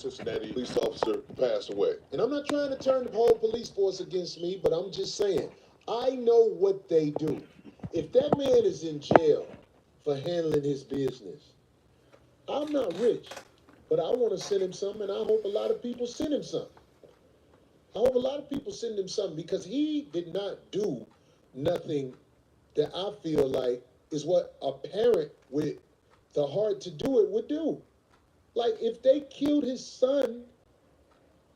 Cincinnati police officer passed away. And I'm not trying to turn the whole police force against me, but I'm just saying, I know what they do. If that man is in jail for handling his business, I'm not rich, but I want to send him something, and I hope a lot of people send him something. I hope a lot of people send him something because he did not do nothing that I feel like is what a parent with the heart to do it would do. Like if they killed his son,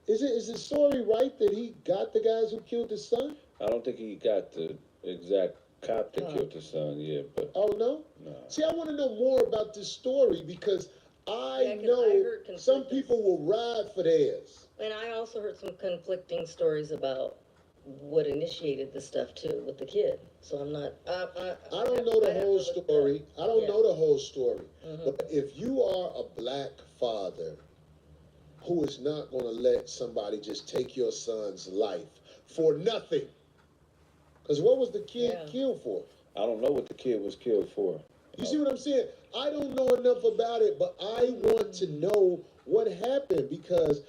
is the story right that he got the guys who killed his son? I don't think he got the exact cop that killed his son, but... Oh, no? No. See, I want to know more about this story because I know some people will ride for theirs. And I also heard some conflicting stories about what initiated the stuff, too, with the kid. So I'm not... I don't know the whole story. I don't know the whole story. But if you are a black father who is not going to let somebody just take your son's life for nothing. Because what was the kid killed for? I don't know what the kid was killed for. You see what I'm saying? I don't know enough about it, but I want to know what happened because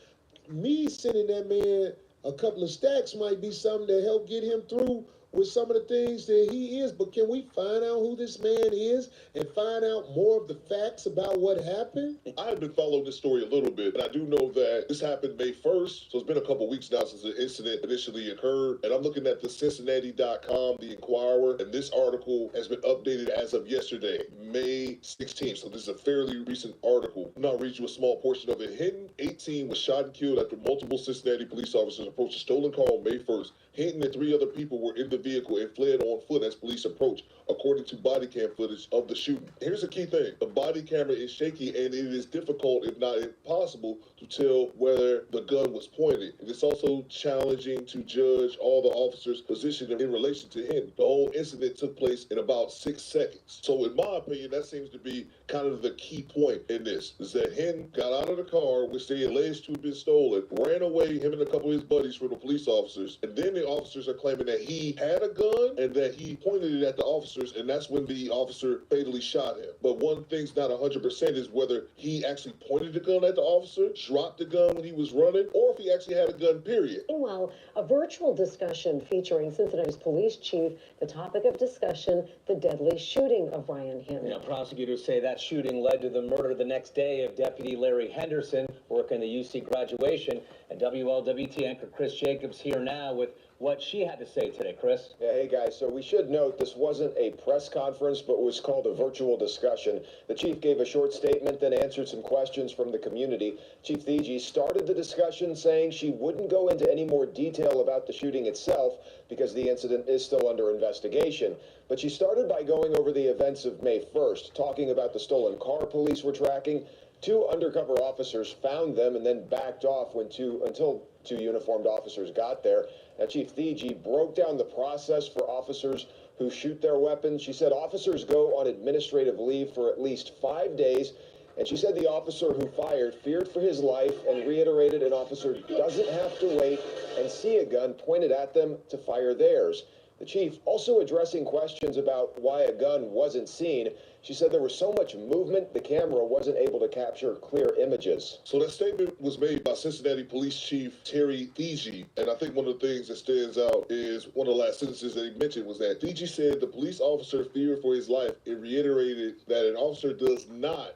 me sending that man a couple of stacks might be something to help get him through with some of the things that he is. But can we find out who this man is and find out more of the facts about what happened? I've been following this story a little bit, and I do know that this happened May 1st. So it's been a couple weeks now since the incident initially occurred. And I'm looking at the Cincinnati.com, the Inquirer, and this article has been updated as of yesterday, May 16th. So this is a fairly recent article. I'm not reading you a small portion of it. Hinton, 18, was shot and killed after multiple Cincinnati police officers approached a stolen car on May 1st. Hinton and 3 other people were in the vehicle and fled on foot as police approached, according to body cam footage of the shooting. Here's a key thing. The body camera is shaky and it is difficult, if not impossible, to tell whether the gun was pointed. And it's also challenging to judge all the officers' position in relation to Hinton. The whole incident took place in about 6 seconds. So in my opinion, that seems to be kind of the key point in this, is that Hinton got out of the car, which they alleged to have been stolen, ran away, him and a couple of his buddies, from the police officers, and then the officers are claiming that he had a gun and that he pointed it at the officers, and that's when the officer fatally shot him. But one thing's not 100% is whether he actually pointed the gun at the officer, dropped the gun when he was running, or if he actually had a gun, period. Meanwhile, a virtual discussion featuring Cincinnati's police chief, the topic of discussion, the deadly shooting of Ryan Hinton. Now, prosecutors say that shooting led to the murder the next day of Deputy Larry Henderson, working the UC graduation. And WLWT anchor Chris Jacobs here now with what she had to say today. Chris? Yeah, hey guys, so we should note this wasn't a press conference, but was called a virtual discussion. The chief gave a short statement, then answered some questions from the community. Chief Thigi started the discussion saying she wouldn't go into any more detail about the shooting itself because the incident is still under investigation. But she started by going over the events of May 1st, talking about the stolen car police were tracking. 2 undercover officers found them and then backed off until 2 uniformed officers got there. Now, Chief Thigi broke down the process for officers who shoot their weapons. She said officers go on administrative leave for at least 5 days. And she said the officer who fired feared for his life and reiterated an officer doesn't have to wait and see a gun pointed at them to fire theirs. The chief also addressing questions about why a gun wasn't seen. She said there was so much movement, the camera wasn't able to capture clear images. So that statement was made by Cincinnati Police Chief Terry Thigi, and I think one of the things that stands out is one of the last sentences that he mentioned was that Thigi said the police officer feared for his life and reiterated that an officer does not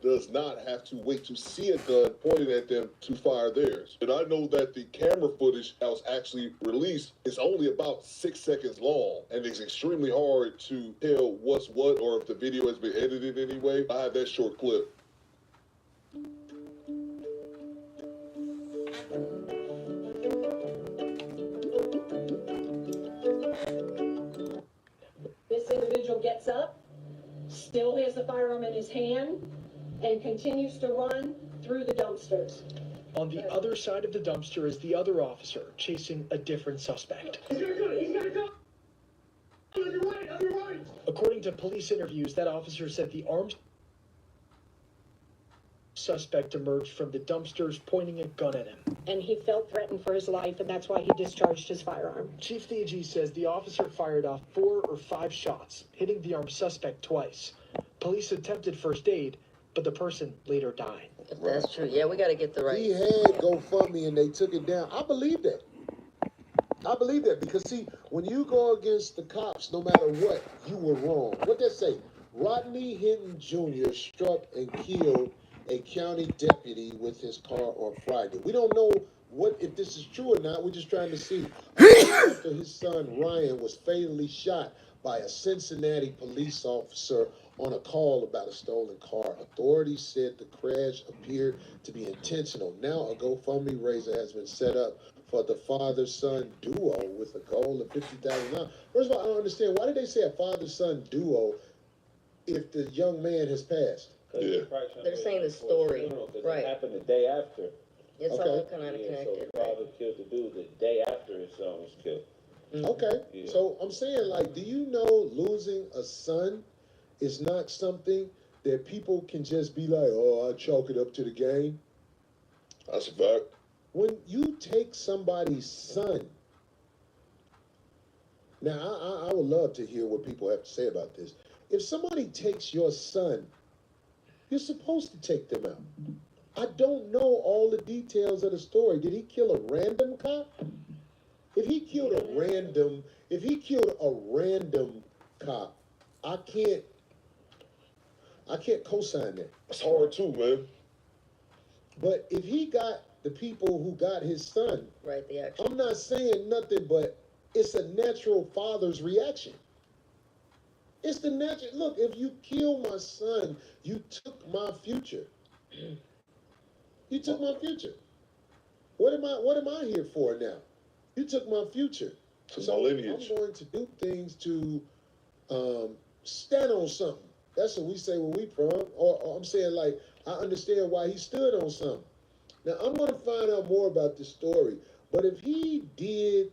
have to wait to see a gun pointed at them to fire theirs. And I know that the camera footage that was actually released is only about 6 seconds long, and it's extremely hard to tell what's what or if the video has been edited in any way. I have that short clip. This individual gets up, still has the firearm in his hand, and continues to run through the dumpsters. On the other side of the dumpster is the other officer chasing a different suspect. He's gonna go! He's gonna go! On your right! On your right! According to police interviews, that officer said the armed suspect emerged from the dumpsters pointing a gun at him. And he felt threatened for his life, and that's why he discharged his firearm. Chief Thigi says the officer fired off 4 or 5 shots, hitting the armed suspect twice. Police attempted first aid, but the person later died. If that's true, yeah, we got to get the right. He had GoFundMe and they took it down. I believe that. I believe that because, see, when you go against the cops, no matter what, you were wrong. What they say? Rodney Hinton Jr. struck and killed a county deputy with his car on Friday. We don't know if this is true or not. We're just trying to see. After his son Ryan was fatally shot by a Cincinnati police officer on a call about a stolen car. Authorities said the crash appeared to be intentional. Now a GoFundMe raiser has been set up for the father-son duo with a goal of $50,000. First of all, I don't understand. Why did they say a father-son duo if the young man has passed? Yeah. They're saying the story, right? It happened the day after. It's Okay. all kind of So connected, the right? father killed the dude the day after his son was killed. Okay. Yeah. So I'm saying, like, do you know losing a son is not something that people can just be like, oh, I chalk it up to the game? That's a fact. When you take somebody's son, now I would love to hear what people have to say about this. If somebody takes your son, you're supposed to take them out. I don't know all the details of the story. Did he kill a random cop? If he killed a random cop, I can't co-sign that. It's hard too, man. But if he got the people who got his son, Right, the action. I'm not saying nothing, but it's a natural father's reaction. It's the natural. Look, if you kill my son, you took my future. You took my future. What am I here for now? You took my future. Took So my lineage. I'm going to do things to stand on something. That's what we say where we from. Or I'm saying, like, I understand why he stood on something. Now, I'm going to find out more about this story. But if he did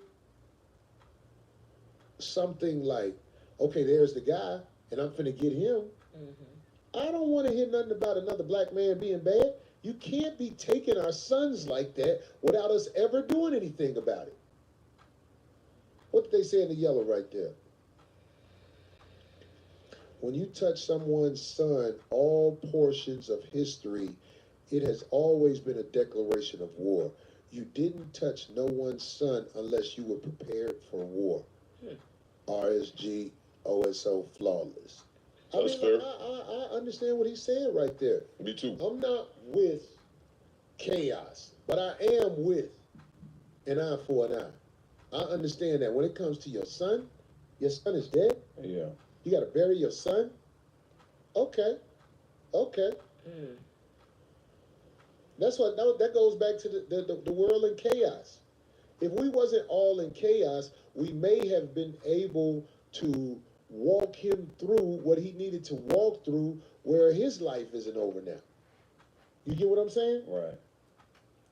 something like, okay, there's the guy, and I'm finna get him, I don't want to hear nothing about another black man being bad. You can't be taking our sons like that without us ever doing anything about it. What did they say in the yellow right there? When you touch someone's son, all portions of history, it has always been a declaration of war. You didn't touch no one's son unless you were prepared for war. RSG, OSO, flawless. That's fair. I understand what he's saying right there. Me too. I'm not with chaos, but I am with an eye for an eye. I understand that when it comes to your son is dead. Yeah. You got to bury your son. Okay. That's what that goes back to the world in chaos. If we wasn't all in chaos, we may have been able to walk him through what he needed to walk through, where his life isn't over now. You get what I'm saying? Right.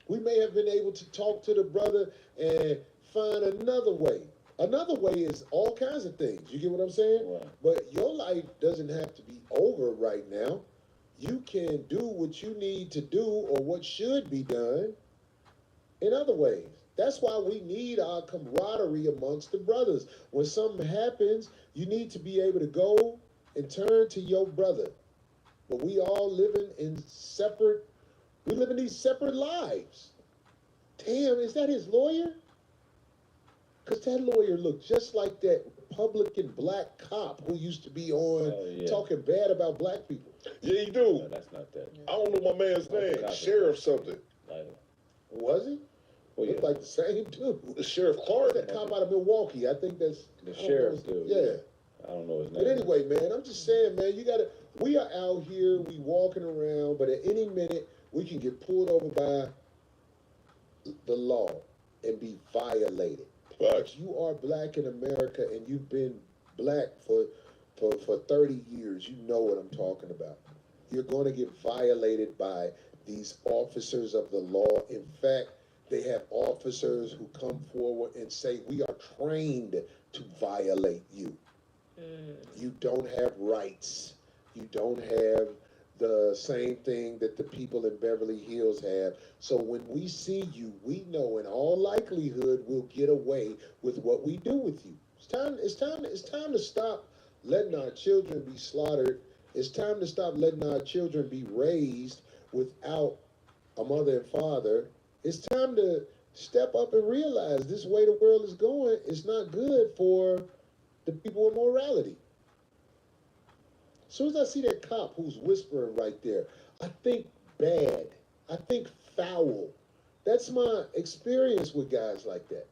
We may have been able to talk to the brother and find another way. Another way is all kinds of things. You get what I'm saying? Right. But your life doesn't have to be over right now. You can do what you need to do or what should be done in other ways. That's why we need our camaraderie amongst the brothers. When something happens, you need to be able to go and turn to your brother. But we all living in these separate lives. Damn, is that his lawyer? Because that lawyer looked just like that Republican black cop who used to be on talking bad about black people. Yeah, you do. No, that's not that. I don't know my man's name. Sheriff something. Was he? Well, Looked like the same dude. The Sheriff Clark. That cop out of Milwaukee. I think that's The sheriff dude. Yeah. I don't know his name. But anyway, man, I'm just saying, man, we are out here, we walking around, but at any minute we can get pulled over by the law and be violated. If you are black in America and you've been black for 30 years, you know what I'm talking about. You're going to get violated by these officers of the law. In fact, they have officers who come forward and say, we are trained to violate you. You don't have rights. You don't have the same thing that the people in Beverly Hills have. So when we see you, we know in all likelihood we'll get away with what we do with you. It's time to stop letting our children be slaughtered It's time to stop letting our children be raised without a mother and father. It's time to step up and realize this way the world is going is not good for the people of morality. As soon as I see that cop who's whispering right there, I think bad. I think foul. That's my experience with guys like that.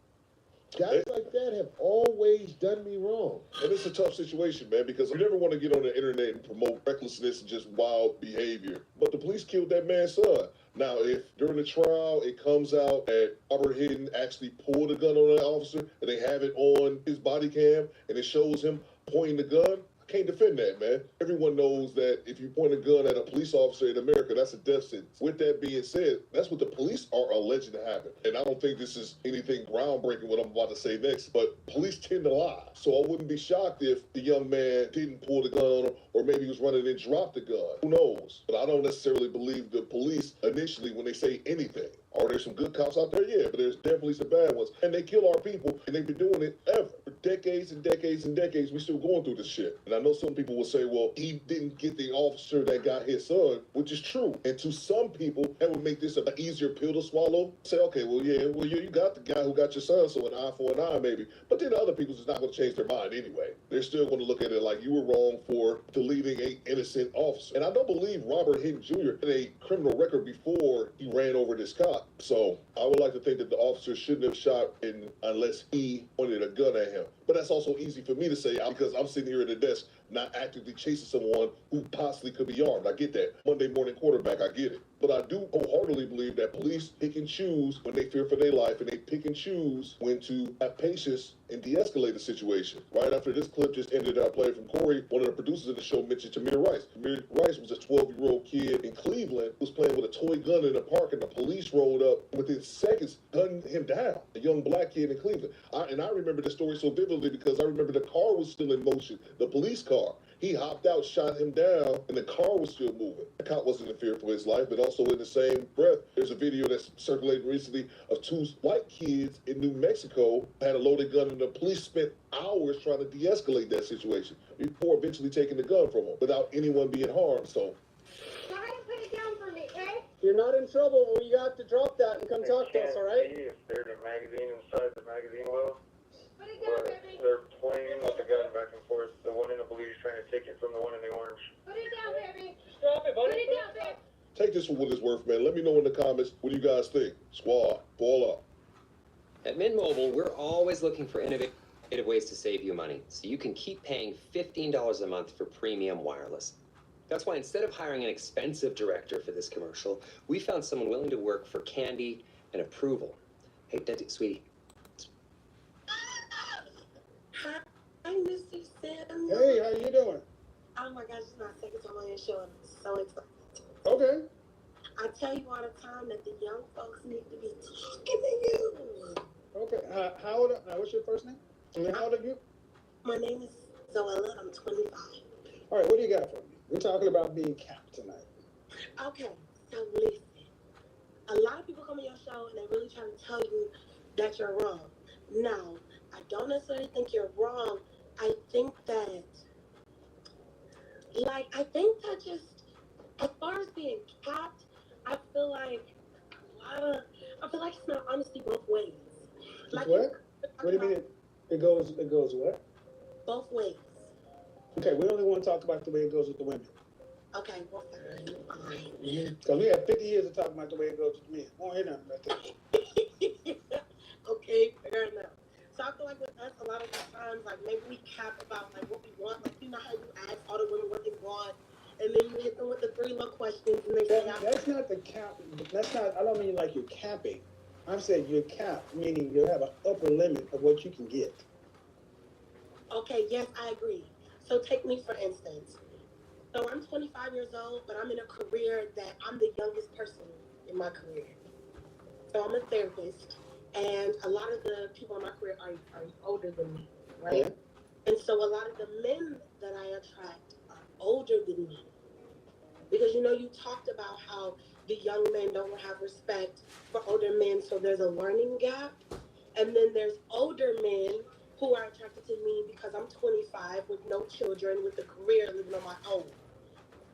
Guys like that have always done me wrong. And it's a tough situation, man, because you never want to get on the internet and promote recklessness and just wild behavior. But the police killed that man's son. Now, if during the trial it comes out that Robert Hinton actually pulled a gun on that officer and they have it on his body cam and it shows him pointing the gun, I can't defend that, man. Everyone knows that if you point a gun at a police officer in America, that's a death sentence. With that being said, that's what the police are alleged to happen. And I don't think this is anything groundbreaking what I'm about to say next, but police tend to lie. So I wouldn't be shocked if the young man didn't pull the gun on him or maybe he was running and dropped the gun. Who knows? But I don't necessarily believe the police initially when they say anything. Are there some good cops out there? Yeah, but there's definitely some bad ones. And they kill our people, and they've been doing it ever. For decades and decades and decades, we're still going through this shit. And I know some people will say, well, he didn't get the officer that got his son, which is true. And to some people, that would make this an easier pill to swallow. Say, okay, well, you got the guy who got your son, so an eye for an eye, maybe. But then other people is not going to change their mind anyway. They're still going to look at it like you were wrong for deleting an innocent officer. And I don't believe Robert Hinton Jr. had a criminal record before he ran over this cop. So I would like to think that the officer shouldn't have shot him unless he pointed a gun at him. But that's also easy for me to say because I'm sitting here at the desk not actively chasing someone who possibly could be armed. I get that. Monday morning quarterback, I get it. But I do wholeheartedly believe that police pick and choose when they fear for their life, and they pick and choose when to have patience and de-escalate the situation. Right after this clip just ended, I played from Corey, one of the producers of the show mentioned Tamir Rice. Tamir Rice was a 12-year-old kid in Cleveland who was playing with a toy gun in the park, and the police rolled up within seconds, gunned him down. A young black kid in Cleveland. I remember the story so vividly because I remember the car was still in motion, the police car. He hopped out, shot him down, and the car was still moving. The cop wasn't in fear for his life, but also in the same breath, there's a video that's circulating recently of two white kids in New Mexico had a loaded gun, and the police spent hours trying to de-escalate that situation before eventually taking the gun from them without anyone being harmed. So, Try to put it down for me, okay? You're not in trouble. Well, you have to drop that and come talk to us, all right? If there's a magazine inside the magazine well, Put it down, baby. they're playing with the gun back and forth. The one in the blue is trying to take it from the one in the orange. Put it down, baby. Drop it, Put buddy. it down, baby. take this for what it's worth, man. Let me know in the comments what you guys think. Squad, ball up. At Mint Mobile, we're always looking for innovative ways to save you money, so you can keep paying $15 a month for premium wireless. That's why instead of hiring an expensive director for this commercial, we found someone willing to work for candy and approval. Hey, sweetie. Hi, Mr. Sam. Hey, how you doing? Oh my gosh, it's my second time on your show, and I'm so excited. Okay. I tell you all the time that the young folks need to be talking to you. Okay. How old? What's your first name? And how old are you? My name is Zoella. I'm 25. All right. What do you got for me? We're talking about being capped tonight. Okay, so listen. A lot of people come on your show and they're really trying to tell you that you're wrong. No, I don't necessarily think you're wrong. I think that, just, as far as being capped, I feel like it's not honesty both ways. Like What? What do you mean it goes what? both ways. Okay, we only want to talk about the way it goes with the women. Okay, well, fine. Because we have 50 years of talking about the way it goes with the men. I don't hear nothing about that. Okay, fair enough. So I feel like with us, a lot of the times, like maybe we cap about like what we want. Like you know how you ask all the women what they want, and then you hit them with the 3 little questions, and they say, That's not the cap. That's not. I don't mean like you're capping. I'm saying you're capped, meaning you have an upper limit of what you can get. okay, yes, I agree. So take me for instance. So I'm 25 years old, but I'm in a career that I'm the youngest person in my career. So I'm a therapist, and a lot of the people in my career are older than me, right? Yeah. And so a lot of the men that I attract are older than me. Because, you talked about how the young men don't have respect for older men, so there's a learning gap. And then there's older men who are attracted to me because I'm 25 with no children, with a career, living on my own.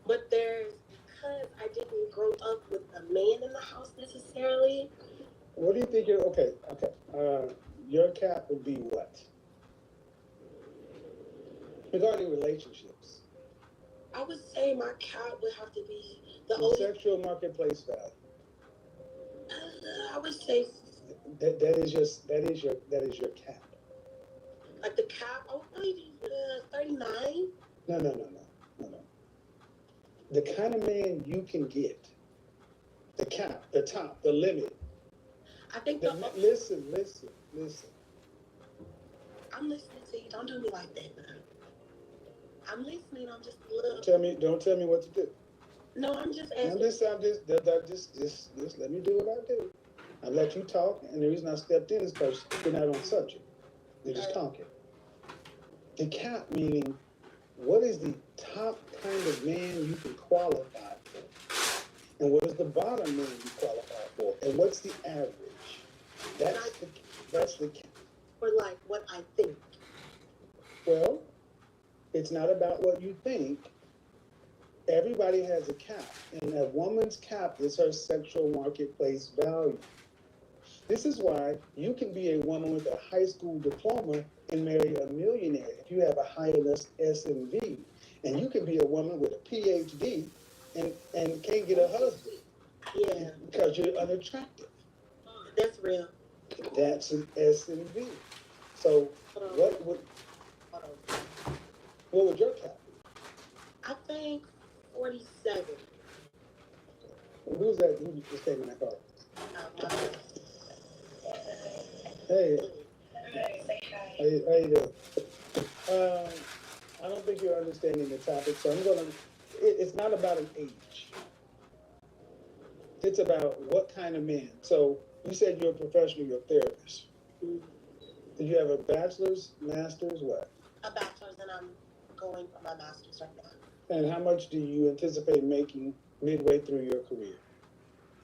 But because I didn't grow up with a man in the house necessarily. What do you think okay, your cap would be what? Regarding relationships. I would say my cap would have to be the sexual marketplace value. I would say that is your cap. Like the cap, I would probably be 39. No. The kind of man you can get. The cap, the top, the limit. I think listen. I'm listening to you. Don't do me like that. I'm listening. I'm just a little. Don't tell me what to do. No, I'm just asking. I'm just let me do what I do. I let you talk, and the reason I stepped in is because you're not on subject. You're just talking. The cap meaning, what is the top kind of man you can qualify for? And what is the bottom man you qualify for? And what's the average? That's the cap. Or like what I think. Well, it's not about what you think. Everybody has a cap, and a woman's cap is her sexual marketplace value. This is why you can be a woman with a high school diploma and marry a millionaire if you have a high SMV. And you can be a woman with a PhD and can't get a husband. Yeah. Because you're unattractive. That's real. That's an SMV. So what would your cap be? I think 47. Who's that? Who just came in that car? Hey. How you doing? I don't think you're understanding the topic, so it's not about an age. It's about what kind of man. So you said you're a professional, you're a therapist. Do you have a bachelor's, master's, what? A bachelor's, and I'm going for my master's right now. And how much do you anticipate making midway through your career?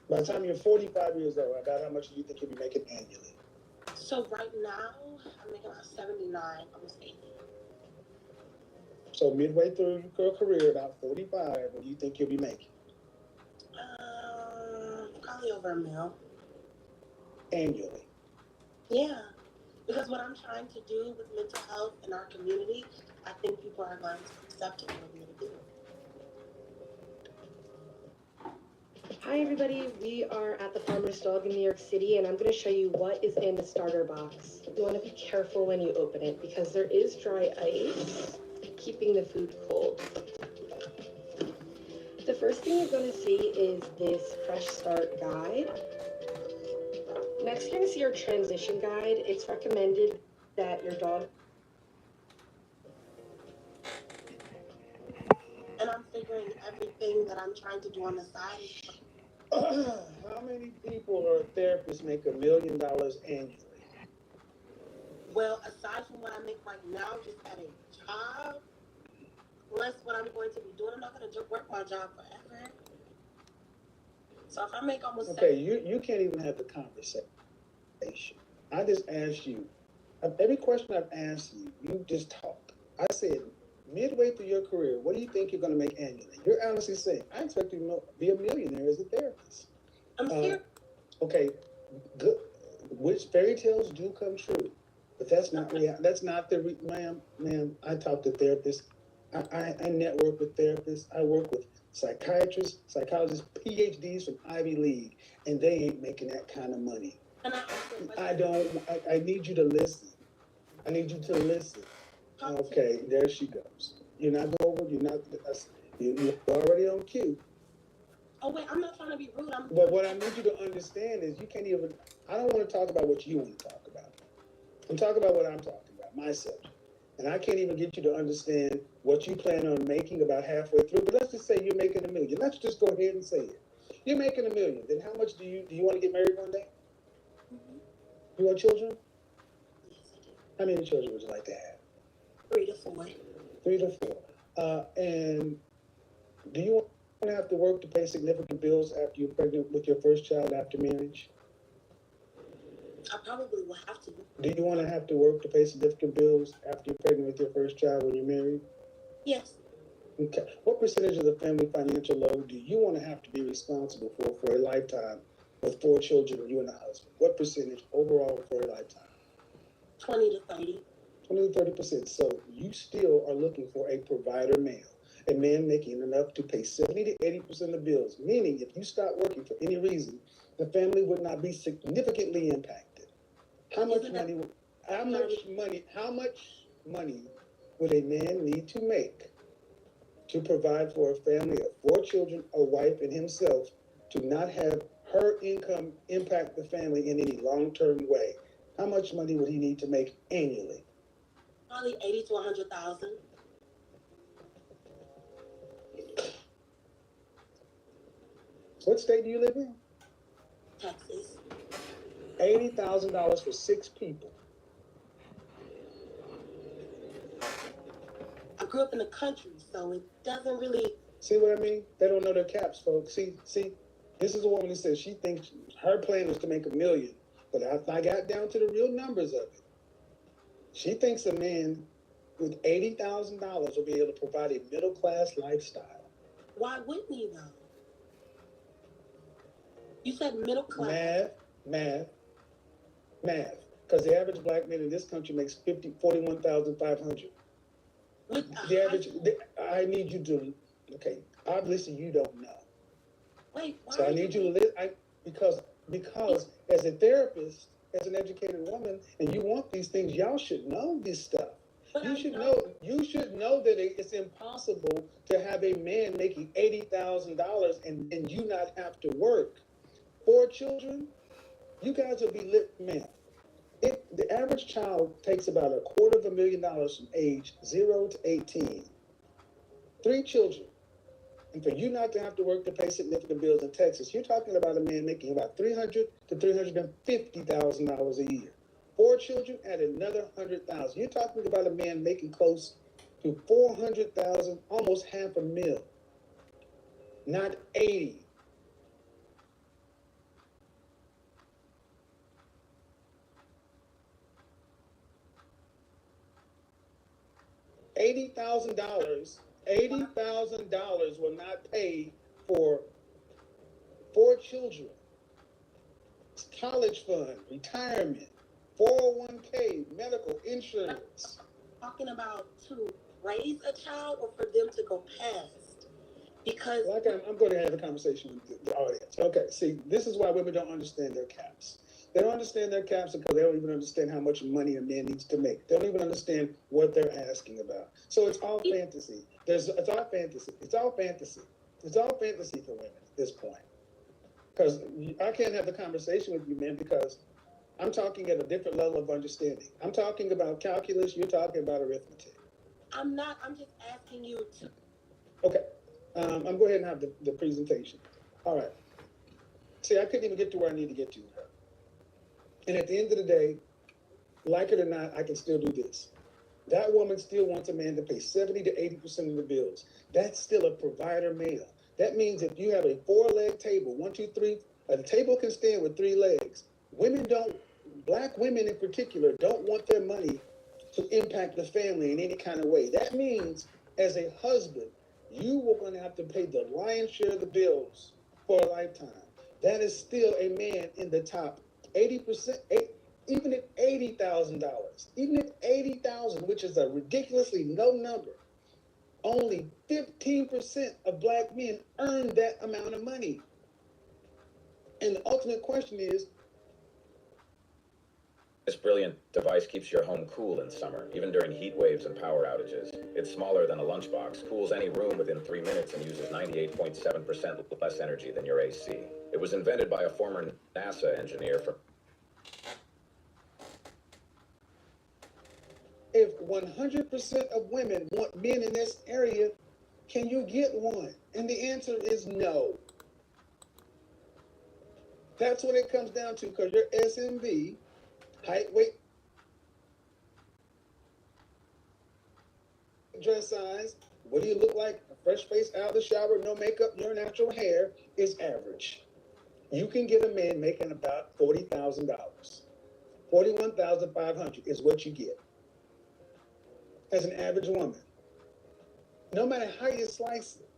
By the time you're 45 years old, about how much do you think you'll be making annually? So right now, I'm making about 79, almost 80. So midway through your career, about 45, what do you think you'll be making? Probably over $1 million. Annually? Yeah. Because what I'm trying to do with mental health in our community, I think people are going to accept it with me to do. Hi everybody, we are at the Farmer's Dog in New York City, and I'm going to show you what is in the starter box. You want to be careful when you open it because there is dry ice keeping the food cold. The first thing you're going to see is this Fresh Start guide. Next, you're going to see our transition guide. It's recommended that your dog... And I'm figuring everything that I'm trying to do on the side. How many people or therapists make $1 million annually? Well, aside from what I make right now, just at a job, plus what I'm going to be doing, I'm not going to work my job forever. So if I make almost... Okay, you can't even have the conversation. I just asked you, every question I've asked you, you just talk. I said, midway through your career, what do you think you're going to make annually? You're honestly saying, I expect you to be a millionaire as a therapist. I'm serious. Okay, good. Which fairy tales do come true, but that's not ma'am. I talk to therapists. I network with therapists. I work with psychiatrists, psychologists, PhDs from Ivy League, and they ain't making that kind of money. I need you to listen. I need you to listen. Okay, there she goes. You're not going. You're already on cue. Oh wait, I'm not trying to be rude. But what I need you to understand is you can't even. I don't want to talk about what you want to talk about. I'm talking about what I'm talking about, my subject. And I can't even get you to understand what you plan on making about halfway through. But let's just say you're making $1 million. Let's just go ahead and say it. You're making $1 million. Then how much do you want to get married one day? Mm-hmm. You want children? Yes, I do. How many children would you like to have? 3 to 4. 3 to 4. And do you want to have to work to pay significant bills after you're pregnant with your first child after marriage? I probably will have to. Do you want to have to work to pay significant bills after you're pregnant with your first child when you're married? Yes. Okay. What percentage of the family financial load do you want to have to be responsible for a lifetime with 4 children, you and a husband? What percentage overall for a lifetime? 20 to 30. 20 to 30%. So you still are looking for a provider male, a man making enough to pay 70 to 80% of bills, meaning if you stop working for any reason, the family would not be significantly impacted. How much money would a man need to make to provide for a family of 4 children, a wife, and himself to not have her income impact the family in any long-term way? How much money would he need to make annually? Probably 80 to 100,000. What state do you live in? Texas. $80,000 for 6 people. I grew up in the country, so it doesn't really. See what I mean? They don't know their caps, folks. See, this is a woman who says she thinks her plan is to make $1 million. But if I got down to the real numbers of it, she thinks a man with $80,000 will be able to provide a middle-class lifestyle. Why wouldn't he, though? You said middle class. Math. Because the average black man in this country makes $41,500. I need you to, okay, obviously you don't know. Wait, why? So I need you to because as a therapist, as an educated woman, and you want these things, y'all should know this stuff. You should know that it's impossible to have a man making $80,000 and you not have to work. 4 children, you guys will be lit, man. The average child takes about $250,000 from age 0 to 18. 3 children. And for you not to have to work to pay significant bills in Texas, you're talking about a man making about $300,000 to $350,000 a year. 4 children at another $100,000. You're talking about a man making close to $400,000, almost $500,000. Not 80. $80,000 will not pay for 4 children, college fund, retirement, 401k, medical insurance. Talking about to raise a child or for them to go past? Because I'm going to have a conversation with the audience. Okay, see, this is why women don't understand their caps. They don't understand their caps because they don't even understand how much money a man needs to make. They don't even understand what they're asking about. So it's all fantasy. It's all fantasy. It's all fantasy. It's all fantasy for women at this point. Because I can't have the conversation with you, man, because I'm talking at a different level of understanding. I'm talking about calculus. You're talking about arithmetic. I'm not. I'm just asking you to. Okay. I'm going ahead and have the presentation. All right. See, I couldn't even get to where I need to get to with her. And at the end of the day, like it or not, I can still do this. That woman still wants a man to pay 70 to 80% of the bills. That's still a provider male. That means if you have a 4-leg table, 1, 2, 3, a table can stand with 3 legs. Black women in particular, don't want their money to impact the family in any kind of way. That means as a husband, you were going to have to pay the lion's share of the bills for a lifetime. That is still a man in the top 80%, even at $80,000, even at $80,000, which is a ridiculously low number, only 15% of black men earn that amount of money. And the ultimate question is, this brilliant device keeps your home cool in summer, even during heat waves and power outages. It's smaller than a lunchbox, cools any room within 3 minutes, and uses 98.7% less energy than your AC. It was invented by a former NASA engineer for... If 100% of women want men in this area, can you get one? And the answer is no. That's what it comes down to, because your SMV, height, weight, dress size, what do you look like? A fresh face out of the shower, no makeup, your natural hair is average. You can get a man making about $40,000. $41,500 is what you get as an average woman. no matter how you slice it.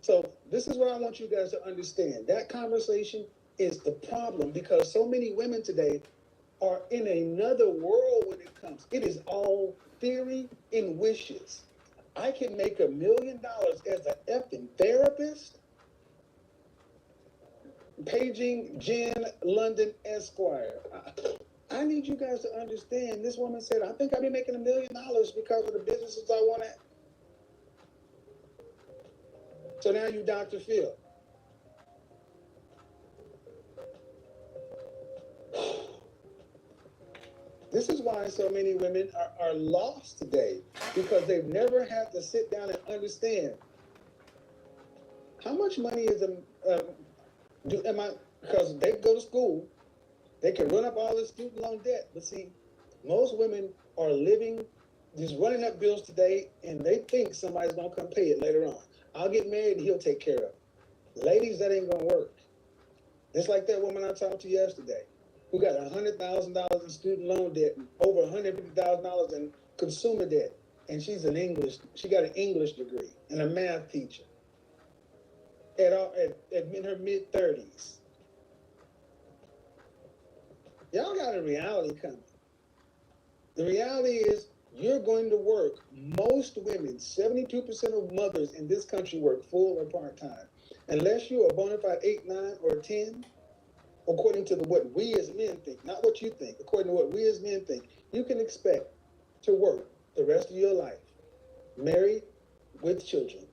So this is what I want you guys to understand. That conversation is the problem because so many women today are in another world when it comes. It is all theory and wishes. I can make $1 million as an effing therapist. Paging Jen London Esquire. I need you guys to understand. This woman said, I think I'll be making $1 million because of the businesses I want to. So now you Dr. Phil. This is why so many women are lost today, because they've never had to sit down and understand how much money is because they go to school, they can run up all this student loan debt. But see, most women are living, just running up bills today, and they think somebody's gonna come pay it later on. I'll get married and he'll take care of it. Ladies, that ain't gonna work. It's like that woman I talked to yesterday, who got $100,000 in student loan debt and over $150,000 in consumer debt. And she got an English degree and a math teacher in her mid-30s. Y'all got a reality coming. The reality is you're going to work. Most women, 72% of mothers in this country work full or part-time. Unless you're a bona fide 8, 9, or 10, according to what we as men think, not what you think, according to what we as men think, you can expect to work the rest of your life, married with children.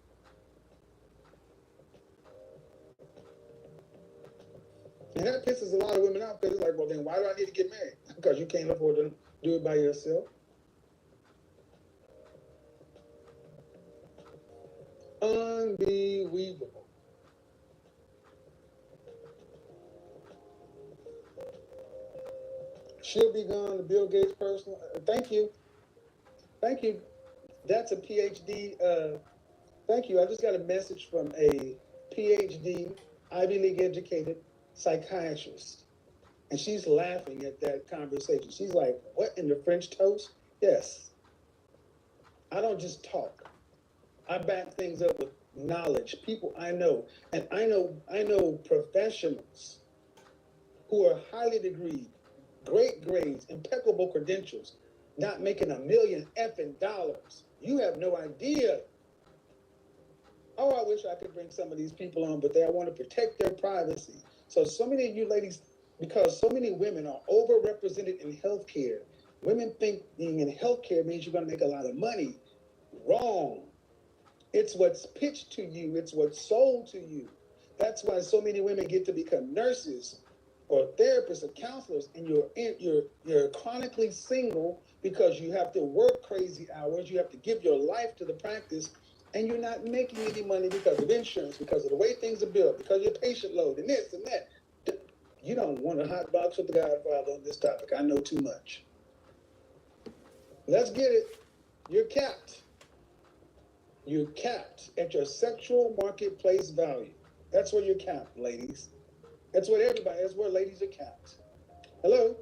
And that pisses a lot of women off because it's like, well, then why do I need to get married? Because you can't afford to do it by yourself. Unbelievable. She'll be gone, the Bill Gates personal. Thank you. Thank you. That's a PhD. Thank you. I just got a message from a PhD, Ivy League educated psychiatrist. And she's laughing at that conversation. She's like, what, in the French toast? Yes. I don't just talk. I back things up with knowledge, people I know. And I know professionals who are highly degreed, great grades, impeccable credentials, not making $1 million effing dollars. You have no idea. Oh, I wish I could bring some of these people on, but I want to protect their privacy. So many of you ladies, because so many women are overrepresented in healthcare, women think being in healthcare means you're going to make a lot of money. Wrong. It's what's pitched to you. It's what's sold to you. That's why so many women get to become nurses or therapists or counselors, and you're chronically single because you have to work crazy hours. You have to give your life to the practice, and you're not making any money because of insurance, because of the way things are built, because of your patient load, and this and that. You don't want a hot box with the Godfather on this topic. I know too much. Let's get it. You're capped. You're capped at your sexual marketplace value. That's where you're capped, ladies. That's where ladies are capped. Hello?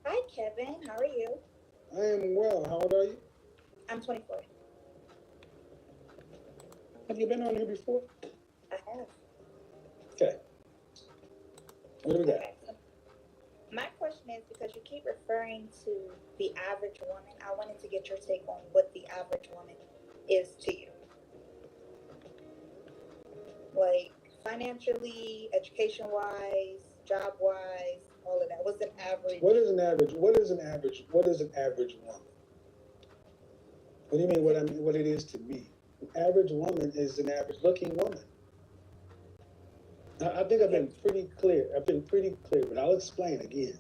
Hi, Kevin. How are you? I am well. How old are you? I'm 24. Have you been on here before? I have. Okay. What do we got? Okay. My question is, because you keep referring to the average woman, I wanted to get your take on what the average woman is to you. Like, financially, education-wise, job-wise, all of that. What's an average? What is an average woman? What do you mean what it is to me? An average woman is an average-looking woman. I think I've been pretty clear. But I'll explain again.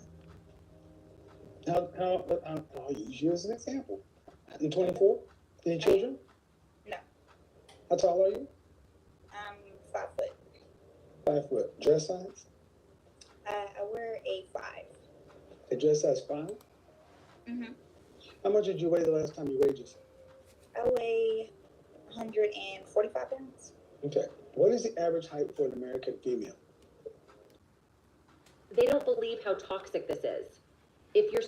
I'll use you as an example. You're 24? Any children? No. How tall are you? I'm 5 foot. 5 foot. Dress size? I wear a 5. A dress size 5? Mm-hmm. How much did you weigh the last time you weighed yourself? I weigh 145 pounds. Okay. What is the average height for an American female? They don't believe how toxic this is. If you're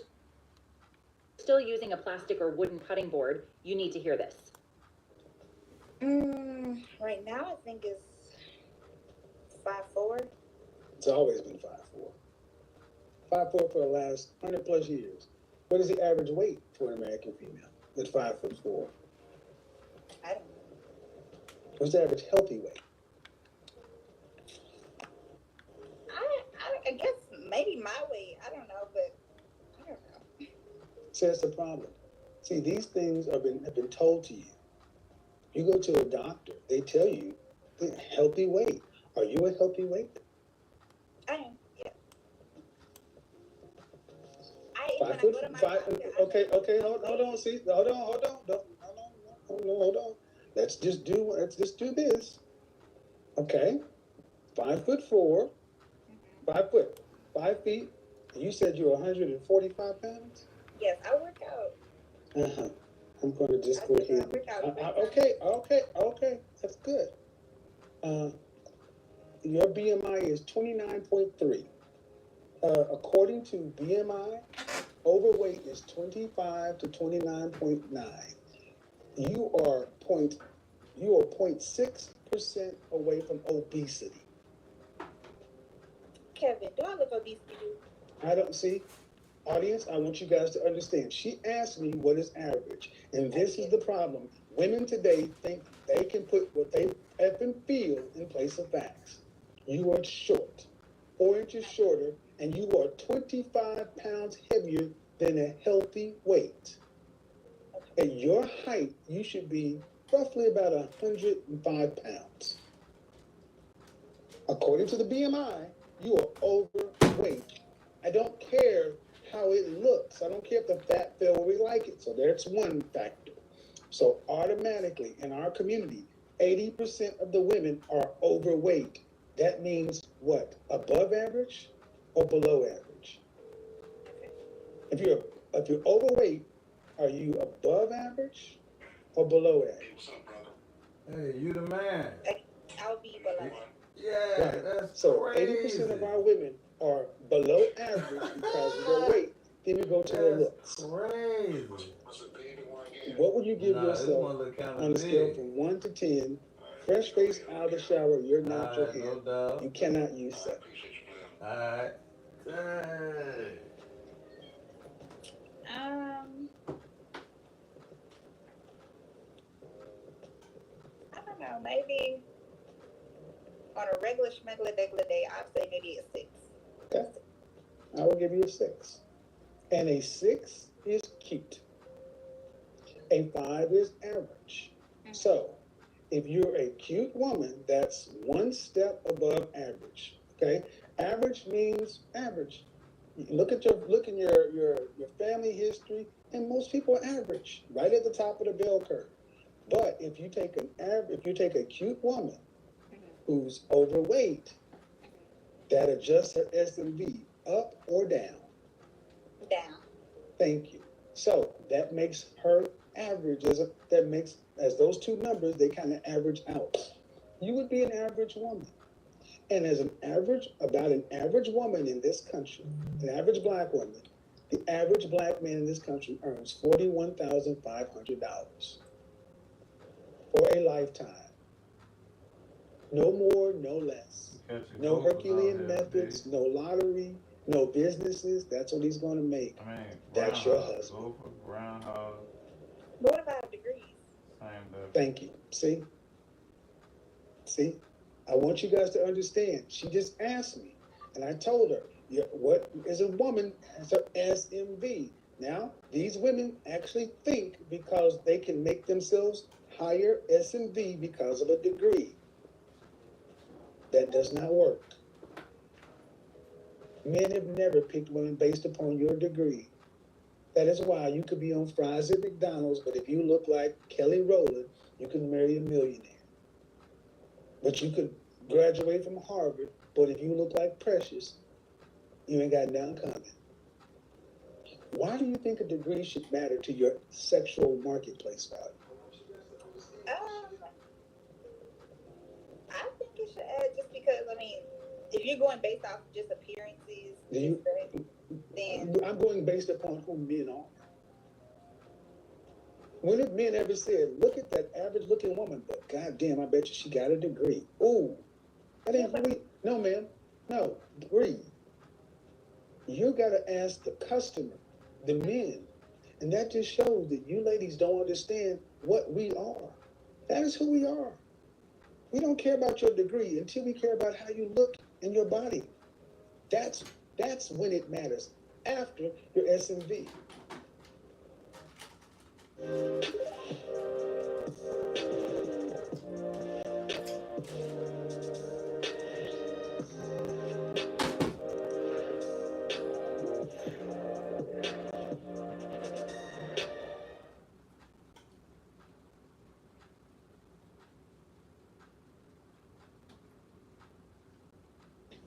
still using a plastic or wooden cutting board, you need to hear this. Right now, I think it's 5'4". It's always been 5'4". 5'4" for the last 100+ years. What is the average weight for an American female at 5'4"? I don't know. What's the average healthy weight? I guess maybe my weight. I don't know, but I don't know. See, that's the problem. See, these things have been told to you. You go to a doctor, they tell you the healthy weight. Are you a healthy weight? I am. Yeah. Okay, hold on, see, hold on. Let's just do this. Okay, 5'4", 5 feet. You said you're 145 pounds? Yes, I work out. I'm gonna just go ahead. Okay, that's good. Your BMI is 29.3. According to BMI, overweight is 25 to 29.9. You are 0.6% away from obesity. Kevin, do I look obese to you? I don't see. Audience, I want you guys to understand. She asked me what is average, and this is the problem. Women today think they can put what they effing feel in place of facts. You are short, 4 inches shorter, and you are 25 pounds heavier than a healthy weight. At your height, you should be roughly about 105 pounds. According to the BMI, you are overweight. I don't care how it looks. I don't care if the fat fell where we like it. So that's one factor. So automatically in our community, 80% of the women are overweight. That means what? Above average or below average? If you're overweight, are you above average or below average? Hey, you the man. I'll be below. Yeah, right. that's So crazy. 80% of our women are below average because of their weight. Then we go to their looks. Crazy. What would you give yourself on a scale from 1 to 10? Fresh face out of the shower, your natural hair. No, you cannot use that. Alright. I don't know. Maybe on a regular day, I'd say maybe a 6. Okay. I will give you a 6. And a 6 is cute. A 5 is average. So, if you're a cute woman, that's 1 step above average. Okay? Average means average. Look in your family history, and most people are average, right at the top of the bell curve. But if you take a cute woman who's overweight, that adjusts her S&V up or down? Down. Thank you. So that makes her average as those two numbers, they kind of average out. You would be an average woman. And as an average woman in this country, an average black woman, the average black man in this country earns $41,500 for a lifetime. No more, no less. No Herculean methods, no lottery, no businesses. That's what he's going to make. That's your husband. What about degrees? Thank you. See? I want you guys to understand. She just asked me, and I told her, what is a woman has her SMV? Now, these women actually think because they can make themselves higher SMV because of a degree. That does not work. Men have never picked women based upon your degree. That is why you could be on fries at McDonald's, but if you look like Kelly Rowland, you can marry a millionaire. But you could graduate from Harvard, but if you look like Precious, you ain't got nothing coming. Why do you think a degree should matter to your sexual marketplace value? I think it should add just because, if you're going based off just appearances, then I'm going based upon who men are. When have men ever said, look at that average looking woman, but goddamn, I bet you she got a degree. Ooh, that ain't who we, no ma'am, no, breathe. You gotta ask the customer, the men. And that just shows that you ladies don't understand what we are. That is who we are. We don't care about your degree until we care about how you look in your body. That's when it matters. After your SMV.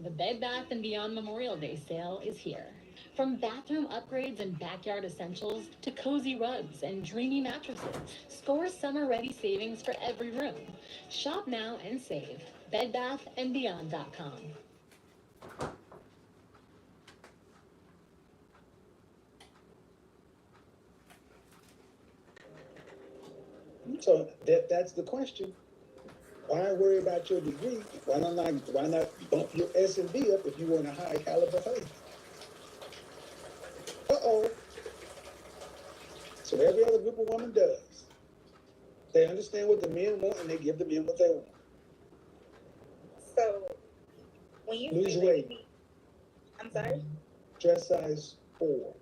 The Bed Bath & Beyond Memorial Day sale is here. From bathroom upgrades and backyard essentials to cozy rugs and dreamy mattresses, score summer-ready savings for every room. Shop now and save. BedBathAndBeyond.com. So that's the question. Why worry about your degree? Why not bump your S&B up if you want a high caliber husband? Uh-oh. So every other group of women does. They understand what the men want and they give the men what they want. So when you lose say weight. that, I'm sorry? Dress size 4.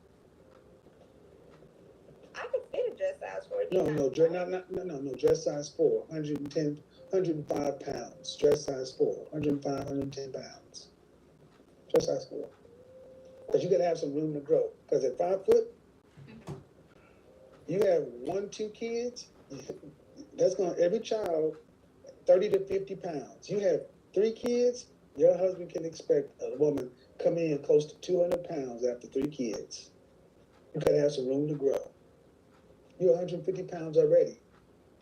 I could fit a dress size 4. No, dress size 4, 105 pounds. Dress size 4, 105, 110 pounds. Dress size 4. Because you gotta have some room to grow. Because at 5 foot, you have 1, 2 kids, that's gonna, every child, 30 to 50 pounds. You have 3 kids, your husband can expect a woman come in close to 200 pounds after 3 kids. You gotta have some room to grow. You're 150 pounds already.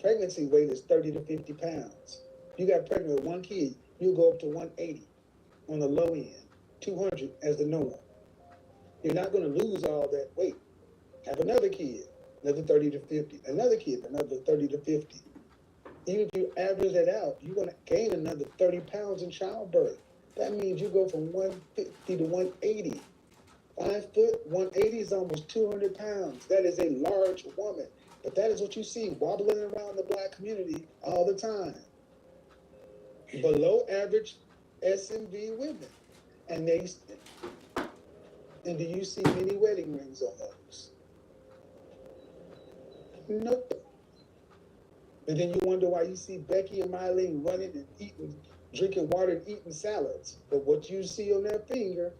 Pregnancy weight is 30 to 50 pounds. You got pregnant with 1 kid, you'll go up to 180 on the low end, 200 as the norm. You're not gonna lose all that weight. Have another kid, another 30 to 50. Another kid, another 30 to 50. Even if you average that out, you're gonna gain another 30 pounds in childbirth. That means you go from 150 to 180. 5 foot, 180 is almost 200 pounds. That is a large woman. But that is what you see wobbling around the Black community all the time. Below average SMV women. And do you see many wedding rings on those? Nope. And then you wonder why you see Becky and Mylene running and eating, drinking water and eating salads. But what you see on their finger.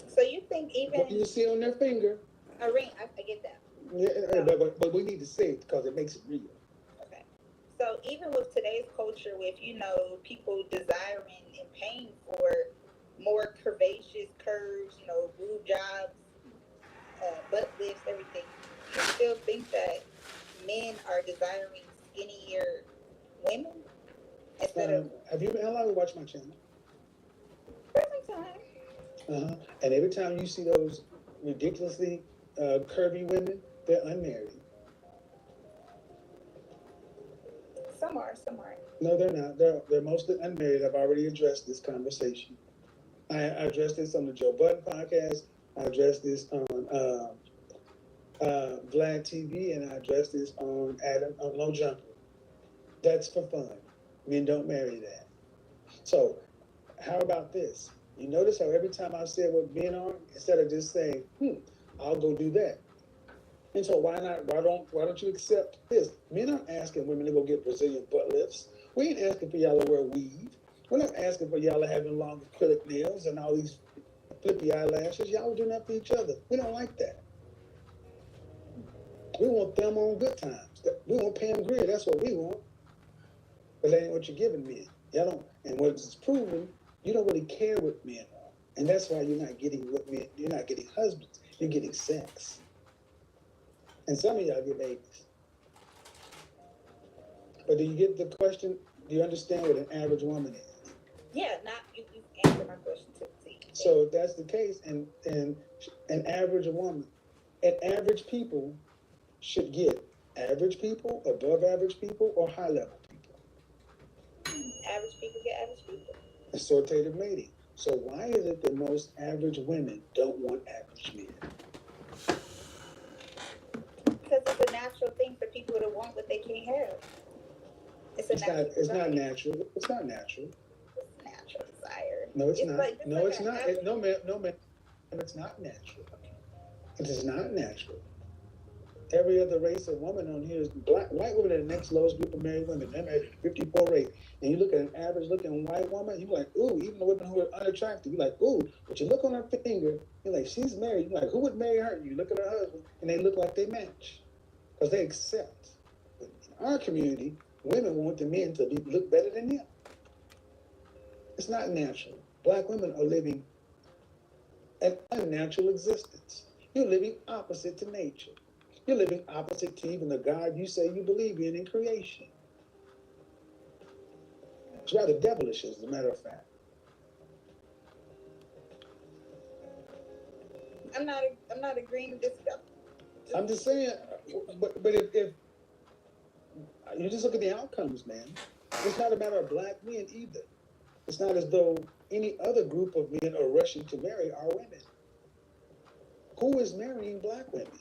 So you think even... What you see on their finger. A ring, I get that. Yeah, but we need to say it because it makes it real. Okay. So even with today's culture, with, people desiring and paying for more curvaceous curves, boob jobs, butt lifts, everything, you still think that men are desiring skinnier women instead of... How long have you watched my channel? For some time. And every time you see those ridiculously curvy women, they're unmarried. Some are. No, they're not. They're mostly unmarried. I've already addressed this conversation. I addressed this on the Joe Budden podcast. I addressed this on Vlad TV, and I addressed this on No Jumper. That's for fun. Men don't marry that. So, how about this? You notice how every time I said what men are, instead of just saying, I'll go do that. And so why don't you accept this? Men aren't asking women to go get Brazilian butt lifts. We ain't asking for y'all to wear weave. We're not asking for y'all to have long acrylic nails and all these flippy eyelashes. Y'all do that for each other. We don't like that. We want them on good times. We want Pam Grier. That's what we want. But that ain't what you're giving men. Y'all don't. And what's proven, you don't really care what men are. And that's why you're not getting you're not getting husbands. You're getting sex. And some of y'all get babies. But do you get the question? Do you understand what an average woman is? Yeah, you answered my question to the T. So if that's the case, and an average woman, and average people should get average people, above average people, or high level people. Average people get average people. Assortative mating. So why is it that most average women don't want average men? Because it's a natural thing for people to want what they can't have. It's natural. It's not natural. It's not natural. It's a natural desire. No, it's not. Like, No, like it's not. No, ma'am. No, ma'am. It's not natural. It is not natural. Every other race of woman on here is black. White women are the next lowest group of married women. They're married at 54 rate. And you look at an average looking white woman, you're like, ooh, even the women who are unattractive, you're like, ooh. But you look on her finger, you're like, she's married. You're like, who would marry her? You look at her husband, and they look like they match. Because they accept. But in our community, women want the men to look better than them. It's not natural. Black women are living an unnatural existence. You're living opposite to nature. You're living opposite to even the God you say you believe in creation. It's rather devilish, as a matter of fact. I'm not agreeing with this stuff. I'm just saying, but if you just look at the outcomes, man, it's not a matter of black men either. It's not as though any other group of men are rushing to marry our women. Who is marrying black women?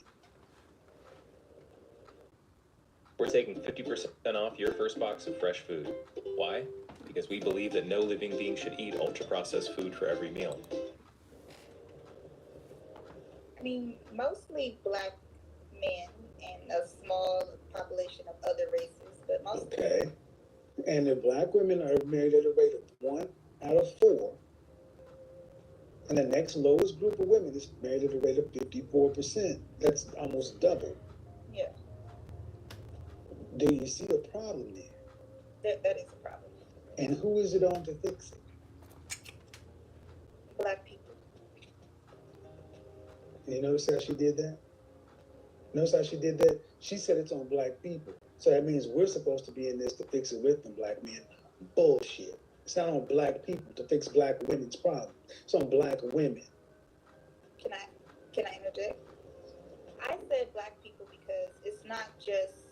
We're taking 50% off your first box of fresh food. Why? Because we believe that no living being should eat ultra-processed food for every meal. I mean, mostly black men and a small population of other races, but mostly. Okay. And the black women are married at a rate of 1 out of 4. And the next lowest group of women is married at a rate of 54%. That's almost double. Yeah. Do you see a problem there? That is a problem. And who is it on to fix it? Black people. You notice how she did that? Notice how she did that? She said it's on black people. So that means we're supposed to be in this to fix it with them, black men. Bullshit. It's not on black people to fix black women's problem. It's on black women. Can I interject? I said black people because it's not just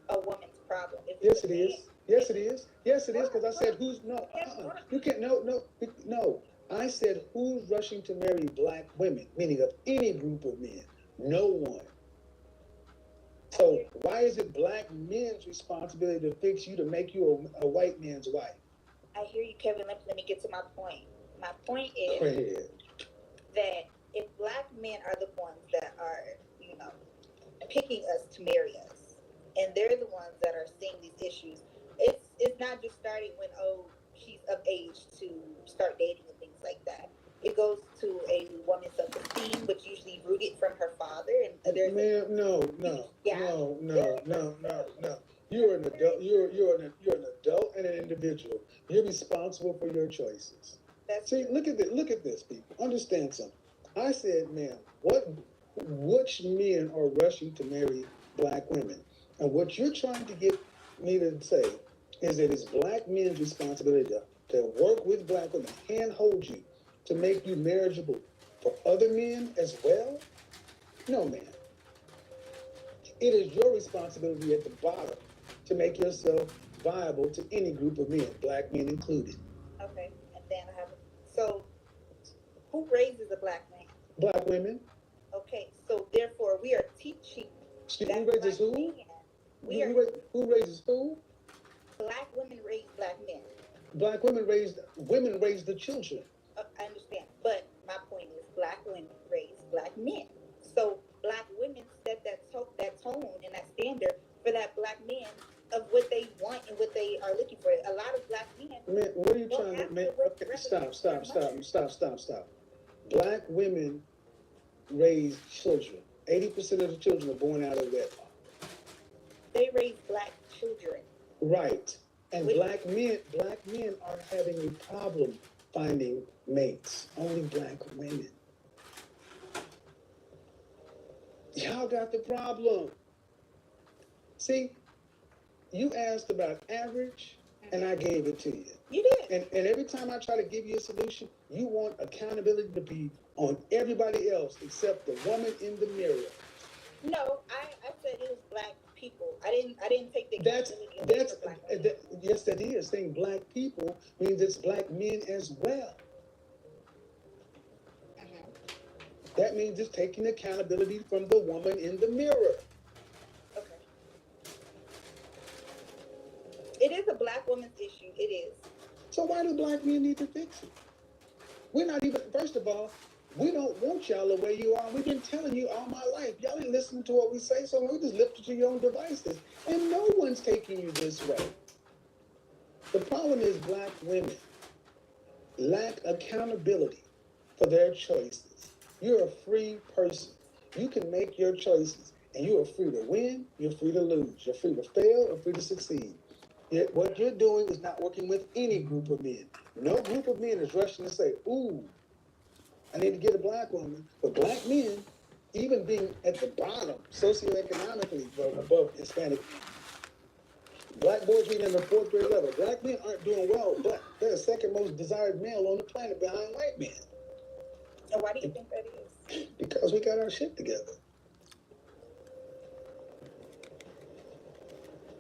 a woman's problem. Yes, it is. Yes, it is. Yes, it is. Because I said who's you can't no. I said who's rushing to marry black women, meaning of any group of men. No one. So why is it black men's responsibility to fix you to make you a white man's wife? I hear you, Kevin. Let me get to my point. My point is that if black men are the ones that are, picking us to marry us, and they're the ones that are seeing these issues, it's not just starting when, she's of age to start dating and things like that. It goes to a woman's self-esteem, which usually rooted from her father. And there's no. You're an adult. You're an adult and an individual. You're responsible for your choices. See, look at this, people. Understand something. I said, ma'am, which men are rushing to marry black women? And what you're trying to get me to say is that it's black men's responsibility to work with black women, handhold you, to make you marriageable for other men as well? No, ma'am. It is your responsibility at the bottom to make yourself viable to any group of men, black men included. Okay, and then so who raises a black man? Black women. Okay, so therefore we are teaching. Who raises who? Who raises who? Black women raise black men. Black women raise the children. I understand, but my point is black women raise black men. So black women set that tone and that standard for that black man of what they want and what they are looking for. A lot of black men. Man, what are you trying to make? Okay, stop. Black women raise children. 80% of the children are born out of wedlock. They raise black children. Right. And black men are having a problem finding mates. Only black women. Y'all got the problem. See, you asked about average, and I gave it to you. You did. And every time I try to give you a solution, You want accountability to be on everybody else except the woman in the mirror. No, I said it was black people. I didn't take the That's accountability away that's from black women. yes, that is. Saying black people means it's black men as well. That means it's taking accountability from the woman in the mirror. Okay. It is a black woman's issue. It is. So why do black men need to fix it? We're not even, first of all, we don't want y'all the way you are. We've been telling you all my life. Y'all ain't listening to what we say, so we just left it to your own devices. And no one's taking you this way. The problem is black women lack accountability for their choices. You're a free person. You can make your choices, and you are free to win, you're free to lose, you're free to fail, or free to succeed. Yet what you're doing is not working with any group of men. No group of men is rushing to say, ooh, I need to get a black woman. But black men, even being at the bottom, socioeconomically above Hispanic, black boys reading in the 4th grade level, black men aren't doing well, but they're the second most desired male on the planet behind white men. And why do you think that is? Because we got our shit together.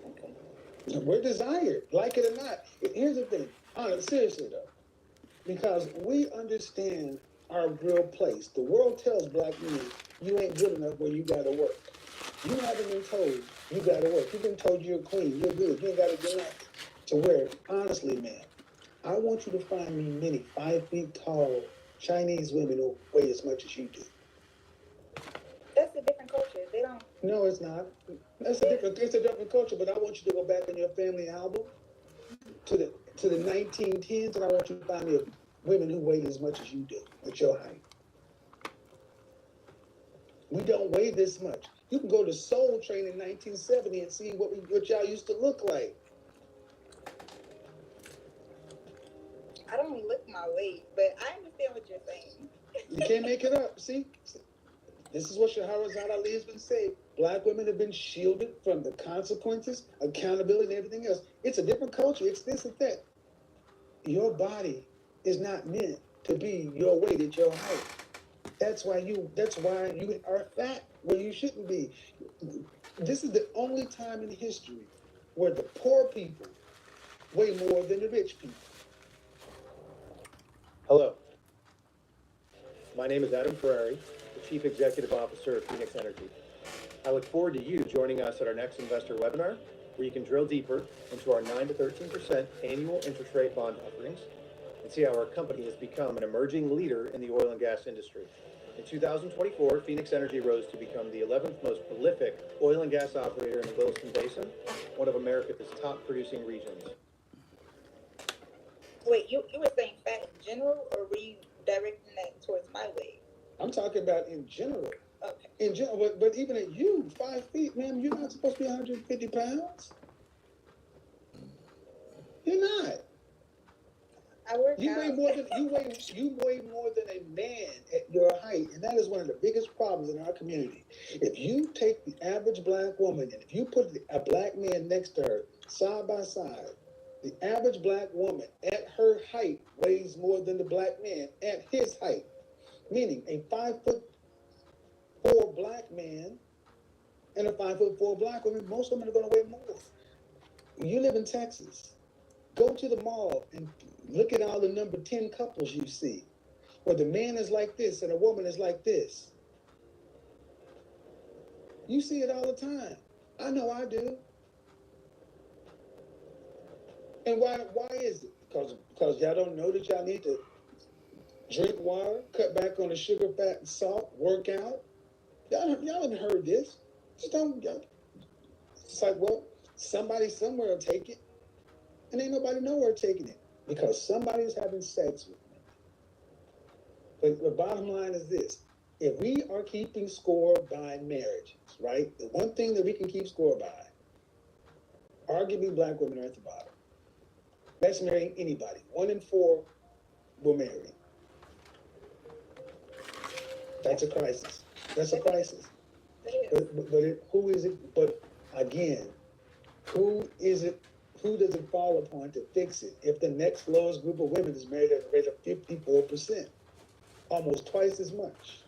Okay. We're desired, like it or not. Here's the thing, seriously though, because we understand our real place. The world tells black men, you ain't good enough where you gotta work. You haven't been told you gotta work. You've been told you're a queen, you're good, you ain't gotta do nothing. To where, honestly, man, I want you to find me many 5 feet tall Chinese women who weigh as much as you do. That's a different culture. They don't. No, it's not. It's a different culture, but I want you to go back in your family album to the 1910s, and I want you to find me women who weigh as much as you do at your height. We don't weigh this much. You can go to Soul Train in 1970 and see what y'all used to look like. I don't look my weight, but I understand what you're saying. You can't make it up. See? This is what Shahrazad Ali has been saying. Black women have been shielded from the consequences, accountability, and everything else. It's a different culture. It's this and that. Your body is not meant to be your weight at your height. That's why you are fat where you shouldn't be. This is the only time in history where the poor people weigh more than the rich people. Hello. My name is Adam Ferrari, the Chief Executive Officer of Phoenix Energy. I look forward to you joining us at our next investor webinar, where you can drill deeper into our 9 to 13% annual interest rate bond offerings and see how our company has become an emerging leader in the oil and gas industry. In 2024, Phoenix Energy rose to become the 11th most prolific oil and gas operator in the Williston Basin, one of America's top producing regions. Wait, you were saying fat in general, or were you directing that towards my weight? I'm talking about in general. Okay. In general, but even at you, 5 feet, man, you're not supposed to be 150 pounds. You're not. I work You out. weigh more than you weigh more than a man at your height, and that is one of the biggest problems in our community. If you take the average black woman and if you put a black man next to her side by side, the average black woman at her height weighs more than the black man at his height. Meaning a 5'4" black man and a 5'4" black woman, most women are going to weigh more. You live in Texas. Go to the mall and look at all the number 10 couples you see, where the man is like this and a woman is like this. You see it all the time. I know I do. And why is it? Because y'all don't know that y'all need to drink water, cut back on the sugar, fat, and salt, work out. Y'all haven't heard this. Just don't. It's like, well, somebody somewhere will take it, and ain't nobody nowhere taking it because somebody's having sex with me. But the bottom line is this: if we are keeping score by marriages, right? The one thing that we can keep score by, arguably black women are at the bottom. That's marrying anybody. 1 in 4 will marry. That's a crisis. That's a crisis. But who is it? But again, who who does it fall upon to fix it if the next lowest group of women is married at a rate of 54%, almost twice as much?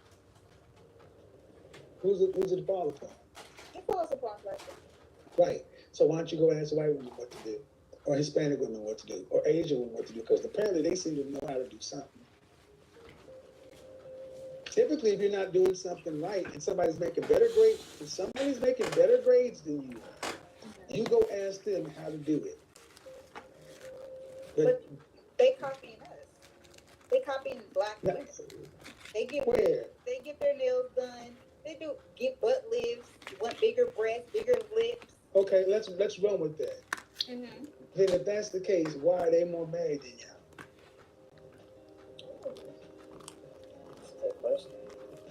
Who's it fall upon? It falls upon black women. Right. So why don't you go ask white women what to do, or Hispanic women what to do, or Asian women what to do? Because apparently they seem to know how to do something. Typically, if you're not doing something right and somebody's making better grades, if somebody's making better grades than you, you go ask them how to do it. But they copying us. They copying black women. They get their nails done. They get butt lifts, want bigger breasts, bigger lips. Okay, let's run with that. Mm-hmm. Then if that's the case, why are they more married than y'all?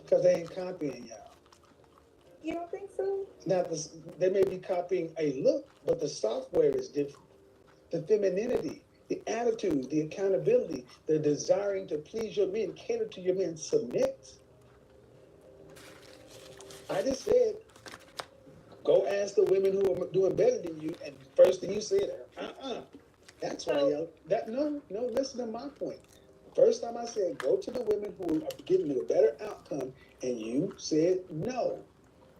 Because they ain't copying y'all. You don't think so? Now, they may be copying a look, but the software is different. The femininity, the attitude, the accountability, the desiring to please your men, cater to your men, submit. I just said, go ask the women who are doing better than you, and the first thing you said, That's why y'all, listen to my point. First time I said, go to the women who are giving you a better outcome, and you said no.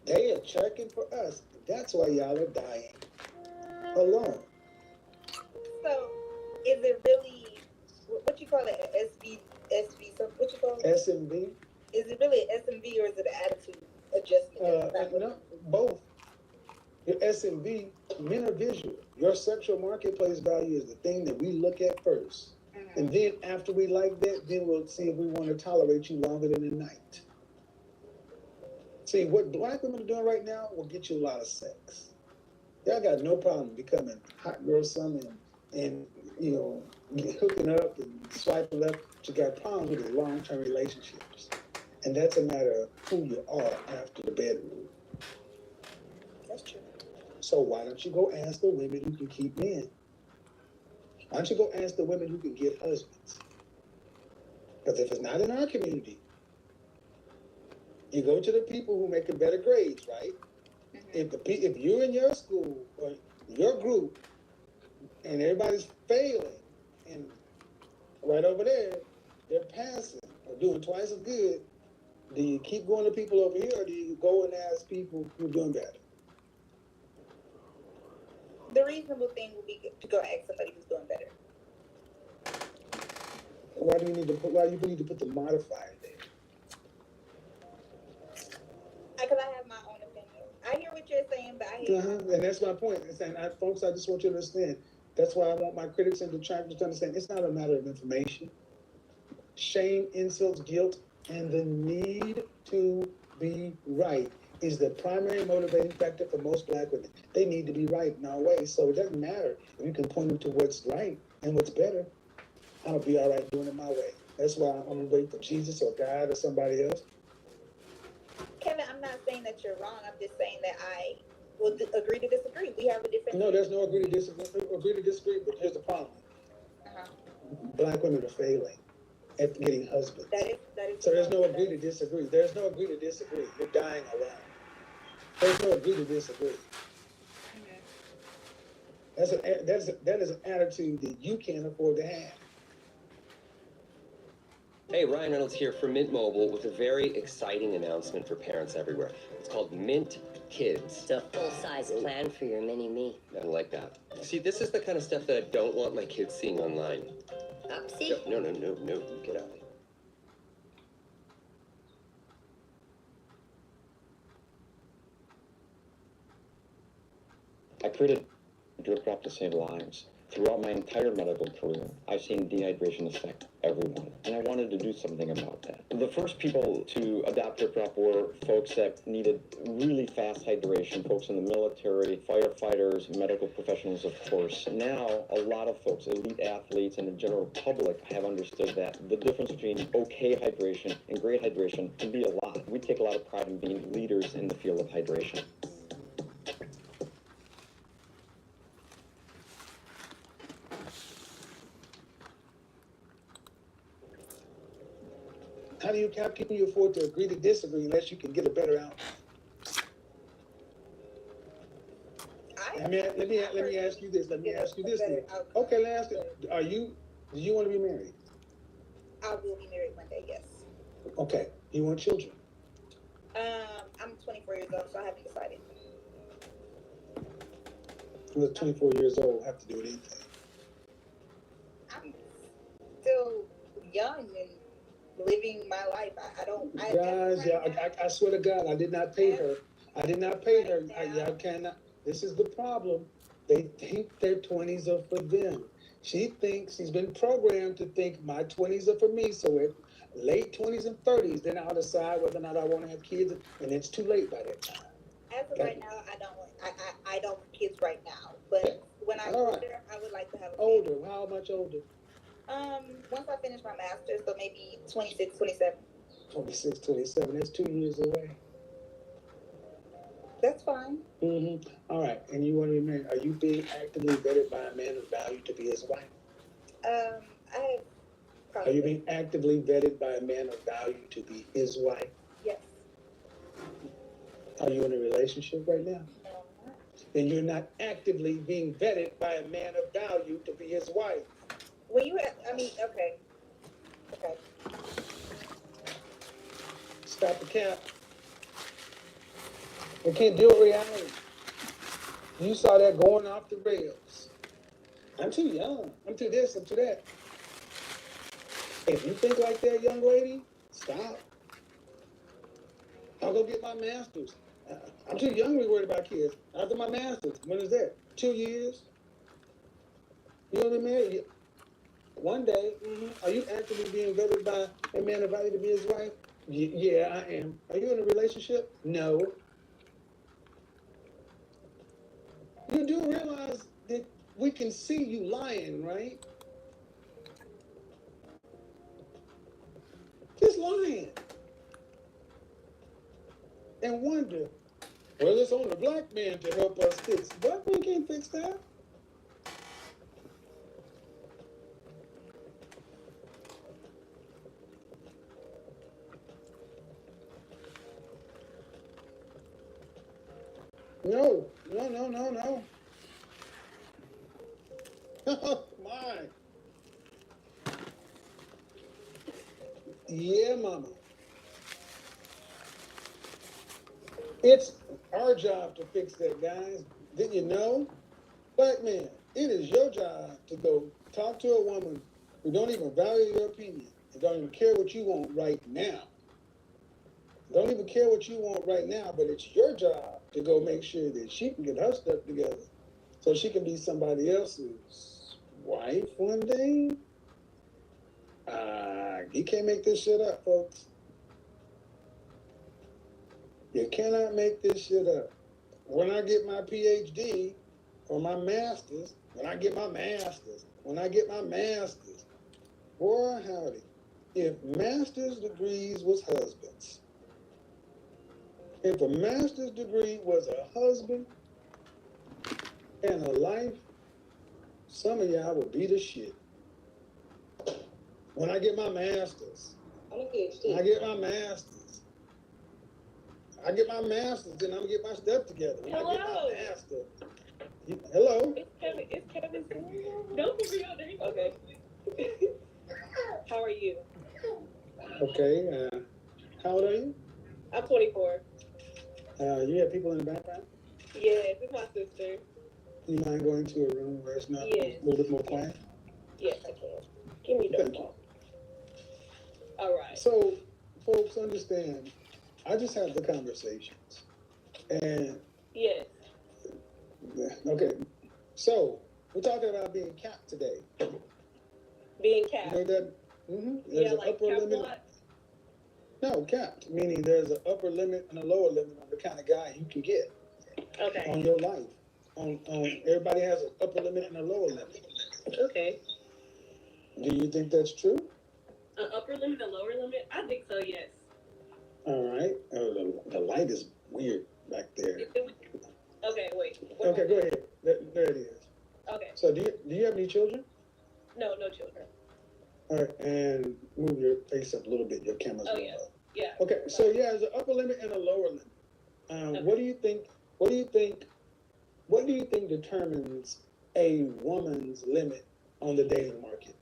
They are checking for us. That's why y'all are dying alone. So, is it really, what you call it, what you call it? SMV? Is it really an SMV or is it an attitude adjustment? No, both. Your SMV, men are visual. Your sexual marketplace value is the thing that we look at first. Mm-hmm. And then after we like that, then we'll see if we want to tolerate you longer than a night. See, what black women are doing right now will get you a lot of sex. Y'all got no problem becoming hot girl summer and hooking up and swiping left. But you got problems with the long-term relationships. And that's a matter of who you are after the bedroom. That's true. So why don't you go ask the women who can keep men? Why don't you go ask the women who can get husbands? Because if it's not in our community, you go to the people who make better grades, right? Mm-hmm. If you're in your school or your group and everybody's failing, and right over there, they're passing or doing twice as good, do you keep going to people over here, or do you go and ask people who are doing better? The reasonable thing would be to go ask somebody who's doing better. Why do you need to put the modifier there? Because I have my own opinion. I hear what you're saying, but I hear. And that's my point. I'm saying, folks, I just want you to understand. That's why I want my critics and detractors to understand it's not a matter of information. Shame, insults, guilt, and the need to be right is the primary motivating factor for most black women. They need to be right in our ways. So it doesn't matter if you can point them to what's right and what's better. I'm going to be all right doing it my way. That's why I'm going to wait for Jesus or God or somebody else. Kevin, I'm not saying that you're wrong. I'm just saying that I will agree to disagree. We have a different... No, there's no agree to disagree, but here's the problem. Black women are failing at getting husbands. That is so there's no agree to disagree. There's no agree to disagree. You're dying alone. There's no agree to disagree. That is an attitude that you can't afford to have. Hey, Ryan Reynolds here for Mint Mobile with a very exciting announcement for parents everywhere. It's called Mint Kids. It's a full-size plan for your mini-me. I like that. See, this is the kind of stuff that I don't want my kids seeing online. Upsie? No, get out. I created Drip Drop to save lives. Throughout my entire medical career, I've seen dehydration affect everyone, and I wanted to do something about that. The first people to adopt Drip Drop were folks that needed really fast hydration, folks in the military, firefighters, medical professionals, of course. Now, a lot of folks, elite athletes, and the general public have understood that the difference between okay hydration and great hydration can be a lot. We take a lot of pride in being leaders in the field of hydration. How can you afford to agree to disagree unless you can get a better outcome? Let me ask you this. Let me ask you this then. Okay, let me ask you. Do you want to be married? I will be married one day, yes. Okay. You want children? I'm 24 years old, so I haven't decided. Who's 24 years old have to do anything? I'm still young and living my life. I don't. Guys, I swear to God, I did not pay her. I did not pay her. Y'all cannot. This is the problem. They think their 20s are for them. She thinks she's been programmed to think my 20s are for me. So at late 20s and 30s, then I'll decide whether or not I want to have kids, and it's too late by that time. As of right now, I don't want kids right now. But when I'm older, I would like to have a family. Older? How much older? Once I finish my master's, so maybe 26, 27. 26, 27. That's 2 years away. That's fine. Mm-hmm. All right. And you want to be married? Are you being actively vetted by a man of value to be his wife? Are you being actively vetted by a man of value to be his wife? Yes. Are you in a relationship right now? No, I'm not. Then you're not actively being vetted by a man of value to be his wife. Well, okay. Okay. Stop the cap. We can't deal with reality. You saw that going off the rails. I'm too young. I'm too this. I'm too that. If you think like that, young lady, stop. I'll go get my master's. I'm too young to be worried about kids. After my master's, when is that? 2 years? You want to be married? One day. Mm-hmm. Are you actively being vetted by a man of value to be his wife? Yeah, I am. Are you in a relationship? No. You do realize that we can see you lying, right? Just lying. And wonder, well, it's on the black man to help us fix. Black man can't fix that. No. Oh, my. Yeah, mama. It's our job to fix that, guys. Didn't you know? Black man, it is your job to go talk to a woman who don't even value your opinion and don't even care what you want right now. Don't even care what you want right now, but it's your job to go make sure that she can get her stuff together so she can be somebody else's wife one day. You can't make this shit up, folks. You cannot make this shit up. When I get my PhD or my master's, when I get my master's, boy, howdy. If master's degrees was husbands, if a master's degree was a husband and a life, some of y'all would be the shit. When I get my master's, then I'm gonna get my stuff together. When I get my master's. Hello? It's Kevin. Don't put me on there. Okay. How are you? Okay. How old are you? I'm 24. You have people in the background? Yes, it's my sister. You mind going to a room where it's not a little bit more quiet? Yes, I can. Give me the phone. All right. So, folks, understand, I just have the conversations. And yes. Okay. So, we're talking about being capped today. Being capped. You know that? Mm-hmm. Yeah, like cap what? No, capped, meaning there's an upper limit and a lower limit on the kind of guy you can get. Okay. On your life. On everybody has an upper limit and a lower limit. Okay. Do you think that's true? An upper limit, a lower limit? I think so, yes. All right. The light is weird back there. Okay, wait. Okay, go ahead. There it is. Okay. So do you have any children? No children. All right, and move your face up a little bit. Your camera's low. Yeah. Okay, so yeah, there's an upper limit and a lower limit. Okay. What do you think What do you think determines a woman's limit on the dating market?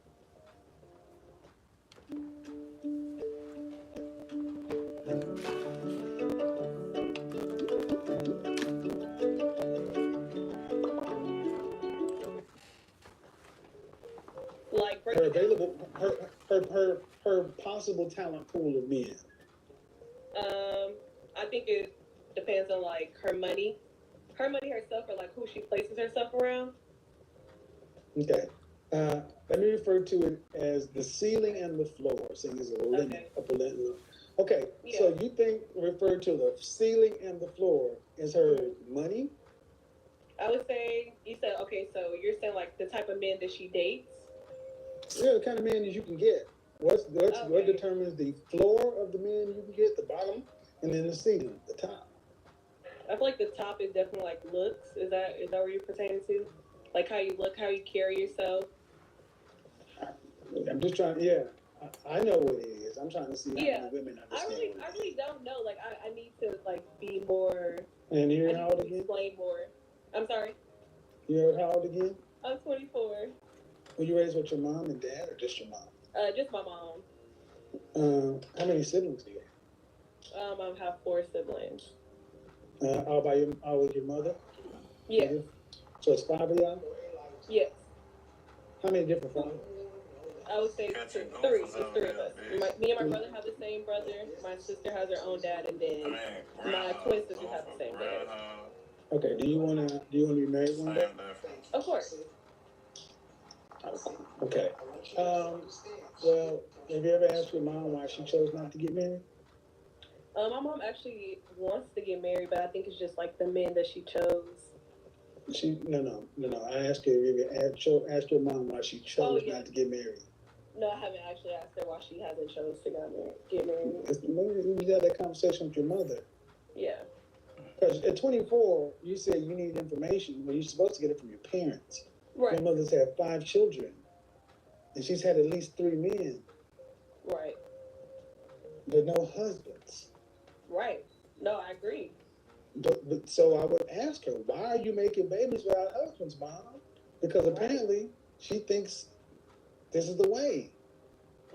Like Her available, her possible talent pool of men. I think it depends on like her money herself, or like who she places herself around. Okay. Let me refer to it as the ceiling and the floor, saying there's a limit, upper limit. Okay, so you think refer to the ceiling and the floor is her money? I would say, you said, okay, so you're saying like the type of men that she dates? Yeah, the kind of man that you can get. What determines the floor of the men you can get, the bottom, and then the ceiling, the top? I feel like the top is definitely like looks. Is that what you're pertaining to? Like how you look, how you carry yourself? I'm just trying, I know what it is. I'm trying to see how many women understand. I really don't know. Like I need to like be more. And you're how old again? Explain more. I'm sorry. You're how old again? I'm 24. Were you raised with your mom and dad, or just your mom? Just my mom. How many siblings do you have? I have 4 siblings. All with your mother? Yeah. So it's 5 of y'all? Yes. How many different fathers? I would say 3. It's 3 of us. Me and my brother have the same brother. My sister has her own dad, and then my twin sisters have the same dad. Okay. Do you wanna be married one day? Of course. Okay. Well, have you ever asked your mom why she chose not to get married? My mom actually wants to get married, but I think it's just like the men that she chose. No. I asked her if you asked your mom why she chose not to get married. No, I haven't actually asked her why she hasn't chose to get married. Maybe you had that conversation with your mother. Yeah. Because at 24, you said you need information. Well, you're supposed to get it from your parents. Right. Your mother's had 5 children, and she's had at least 3 men. Right. But no husbands. Right. No, I agree. But so I would ask her, why are you making babies without husbands, Mom? Because apparently she thinks this is the way.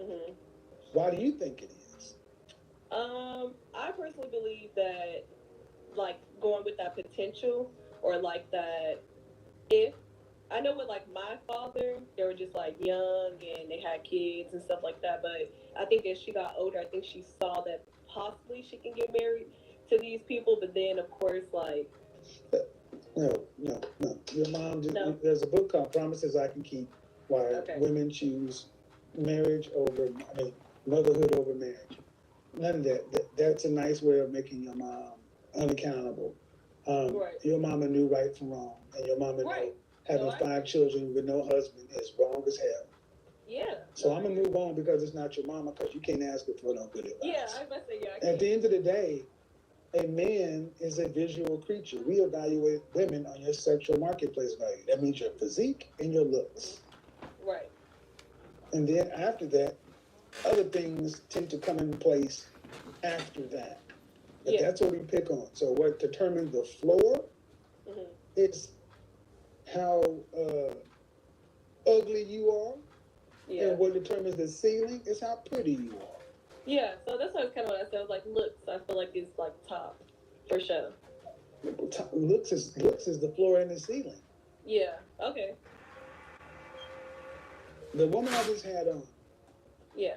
Mm-hmm. Why do you think it is? I personally believe that, like, going with that potential, or like that, if I know with like my father, they were just like young and they had kids and stuff like that. But I think as she got older, I think she saw that possibly she can get married to these people. But then, of course, like. No. Your mom, there's a book called Promises I Can Keep, why women choose motherhood over marriage. None of that. That's a nice way of making your mom unaccountable. Your mama knew right from wrong, and your mama knew having 5 children with no husband is wrong as hell. Yeah. So I'm gonna move on because it's not your mama, because you can't ask her for no good advice. Yeah, I must say, At the end of the day, a man is a visual creature. We evaluate women on your sexual marketplace value. That means your physique and your looks. Right. And then after that, other things tend to come in place after that. But that's what we pick on. So what determines the floor is how ugly you are. Yeah. And what determines the ceiling is how pretty you are. Yeah, so that's what kind of what I said. I was like, looks, I feel like it's like top, for sure. Looks is the floor and the ceiling. Yeah, okay. The woman I just had on. Yeah.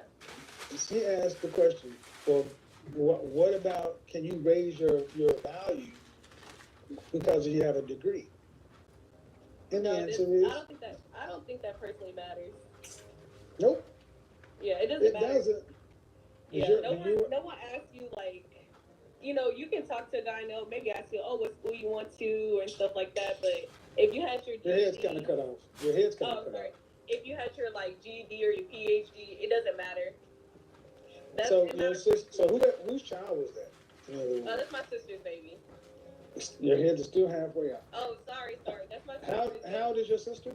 She asked the question, well, what about, can you raise your value because you have a degree? And the answer is, I don't think that personally matters. Nope. Yeah, it doesn't matter. It doesn't. Yeah, no one asks you, like, you can talk to a guy, maybe ask you, what school you want to, and stuff like that, but if you had your GED... Your head's kind of cut off. Sorry. If you had your, like, GED or your PhD, it doesn't matter. Whose child was that? That's my sister's baby. Your head is still halfway out. Oh, sorry. That's my sister's baby. How old is your sister?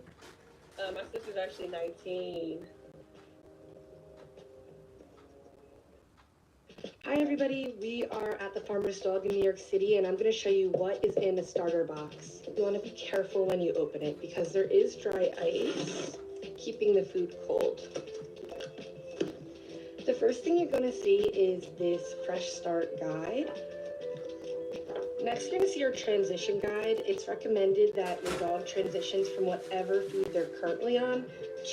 My sister's actually 19. Hi everybody, we are at the Farmer's Dog in New York City and I'm going to show you what is in the starter box. You want to be careful when you open it because there is dry ice, keeping the food cold. The first thing you're going to see is this Fresh Start guide. Next, you're going to see your transition guide. It's recommended that your dog transitions from whatever food they're currently on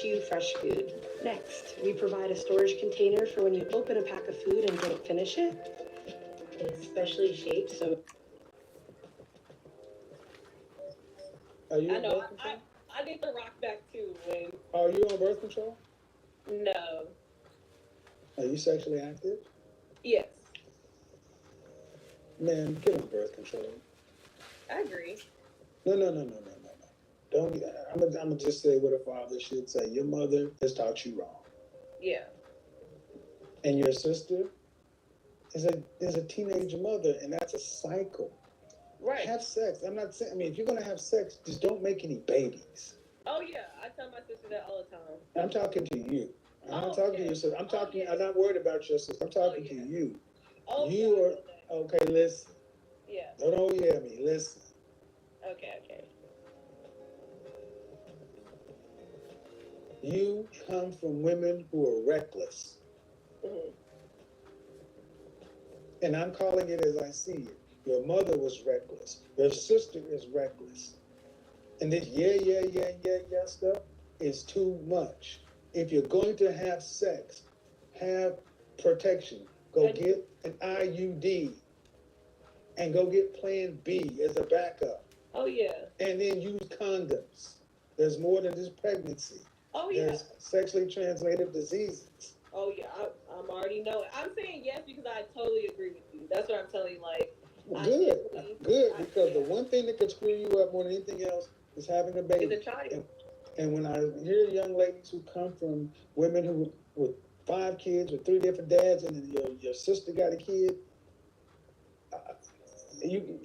to fresh food. Next, we provide a storage container for when you open a pack of food and don't finish it. It's specially shaped so... Are you I on know. birth control? I need the rock back too. When Are you on birth control? no. Are you sexually active? Yes, Man, get on birth control. I agree. No. Don't. I'm gonna just say what a father should say. Your mother has taught you wrong, Yeah. and your sister is a teenage mother, and that's a cycle. Right. Have sex. I'm not saying. I mean, if you're gonna have sex, just don't make any babies. Oh yeah, I tell my sister that all the time. I'm talking to you. I'm not talking to your sister. I'm talking. yeah. I'm not worried about your sister. I'm talking to you. Oh, You yeah, I are know that. okay. Listen. Yeah. Don't hear me. Listen. Okay. You come from women who are reckless. Mm-hmm. And I'm calling it as I see it. Your mother was reckless. Your sister is reckless. And this yeah stuff is too much. If you're going to have sex, have protection. Go get an IUD and go get Plan B as a backup. Oh yeah. And then use condoms. There's more than just pregnancy. Oh yeah. There's sexually transmitted diseases. Oh yeah. I'm already knowing. I'm saying yes because I totally agree with you. That's what I'm telling you. Like. Good, because the one thing that could screw you up more than anything else is having a baby. Is a child. And when I hear young ladies who come from women who with 5 kids with 3 different dads, and then your sister got a kid,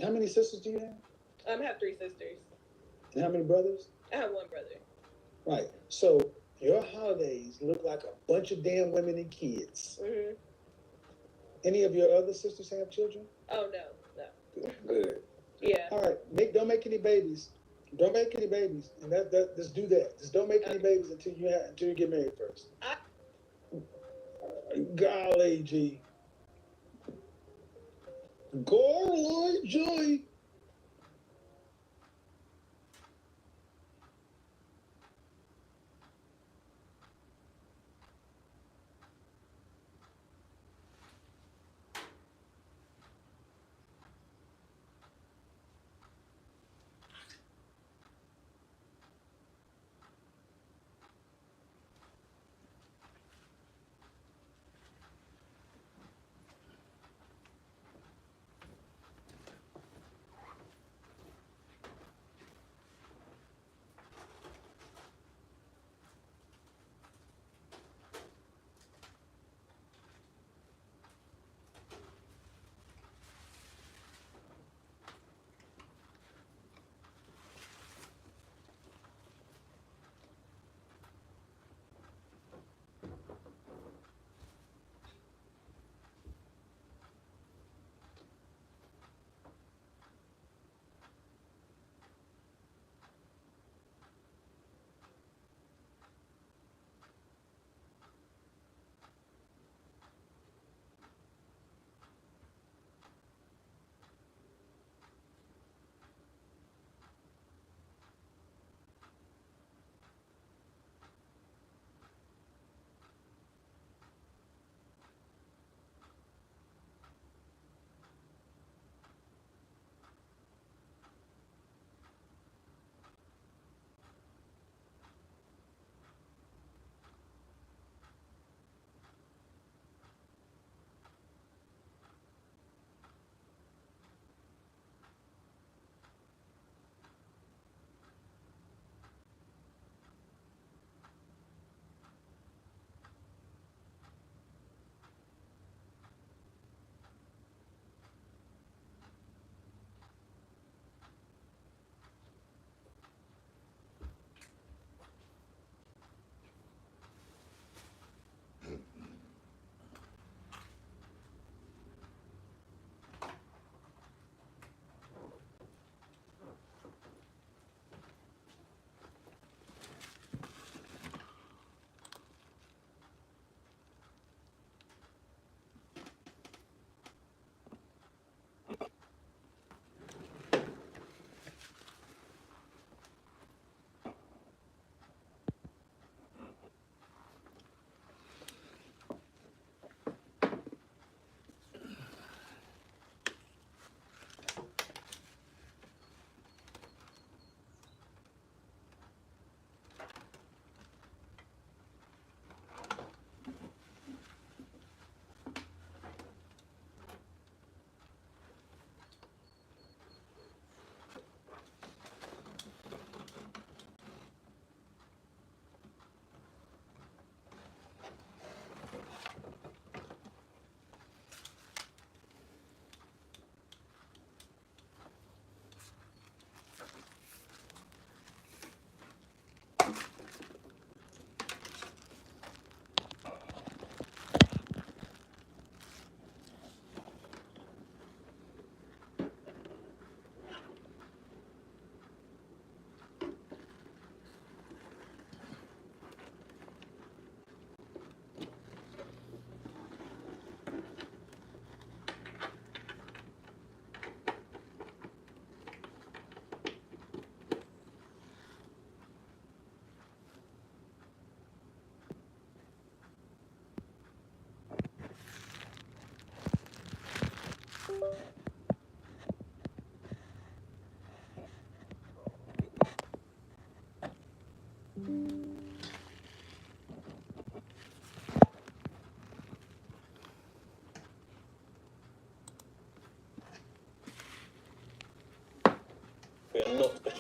how many sisters do you have? I have 3 sisters. And how many brothers? I have 1 brother. Right. So your holidays look like a bunch of damn women and kids. Mm-hmm. Any of your other sisters have children? Oh no. Good. Yeah. All right. Don't make any babies. Don't make any babies, and just do that. Just don't make any babies until you get married first. Golly gee. Golly gee.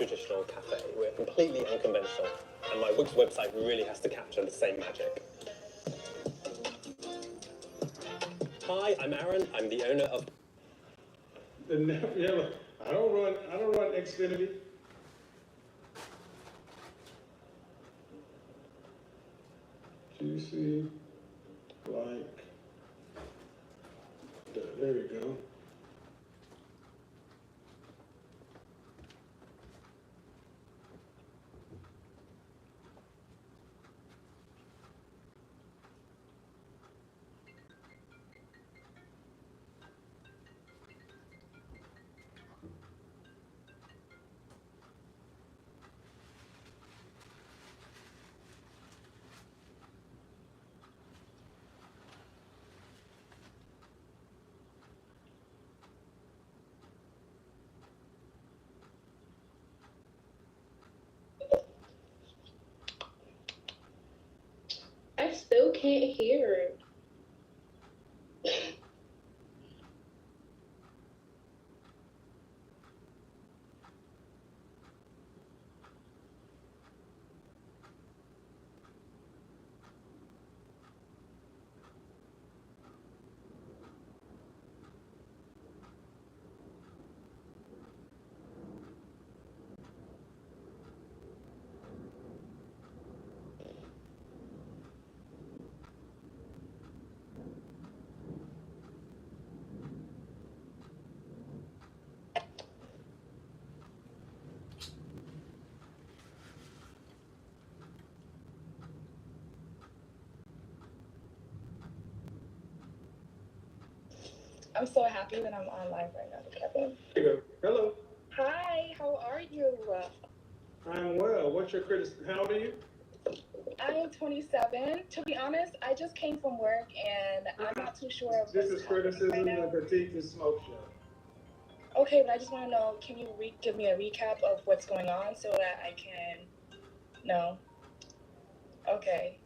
traditional cafe. We're completely unconventional, and my Wix website really has to capture the same magic. Hi, I'm Aaron. I'm the owner of. Yeah, I don't run Xfinity. GC, like, there you go. I still can't hear. I'm so happy that I'm online right now, Kevin. Here you go. Hello. Hi, how are you? I'm well. What's your criticism? How old are you? I am 27. To be honest, I just came from work and I'm not too sure of This what's is happening criticism right now. and critique the smoke show. Okay, but I just want to know, can you give me a recap of what's going on so that I can know? Okay.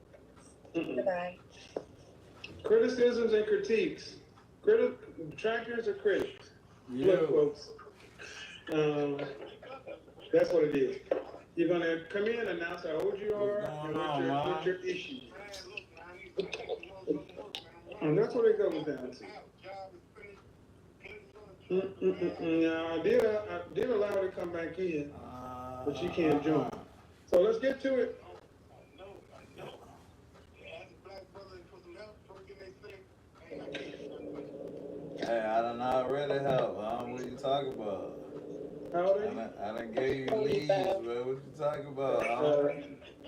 Goodbye. Criticisms and critiques. Detractors or critics? Yeah. Look, folks. That's what it is. You're gonna come in, announce how old you are, and what your issue is. And that's what it goes down to. Now, I did allow her to come back in, but she can't join. So let's get to it. Hey, I done already help. What you talking about? How old are you? I done gave you leads, man. What you talking about?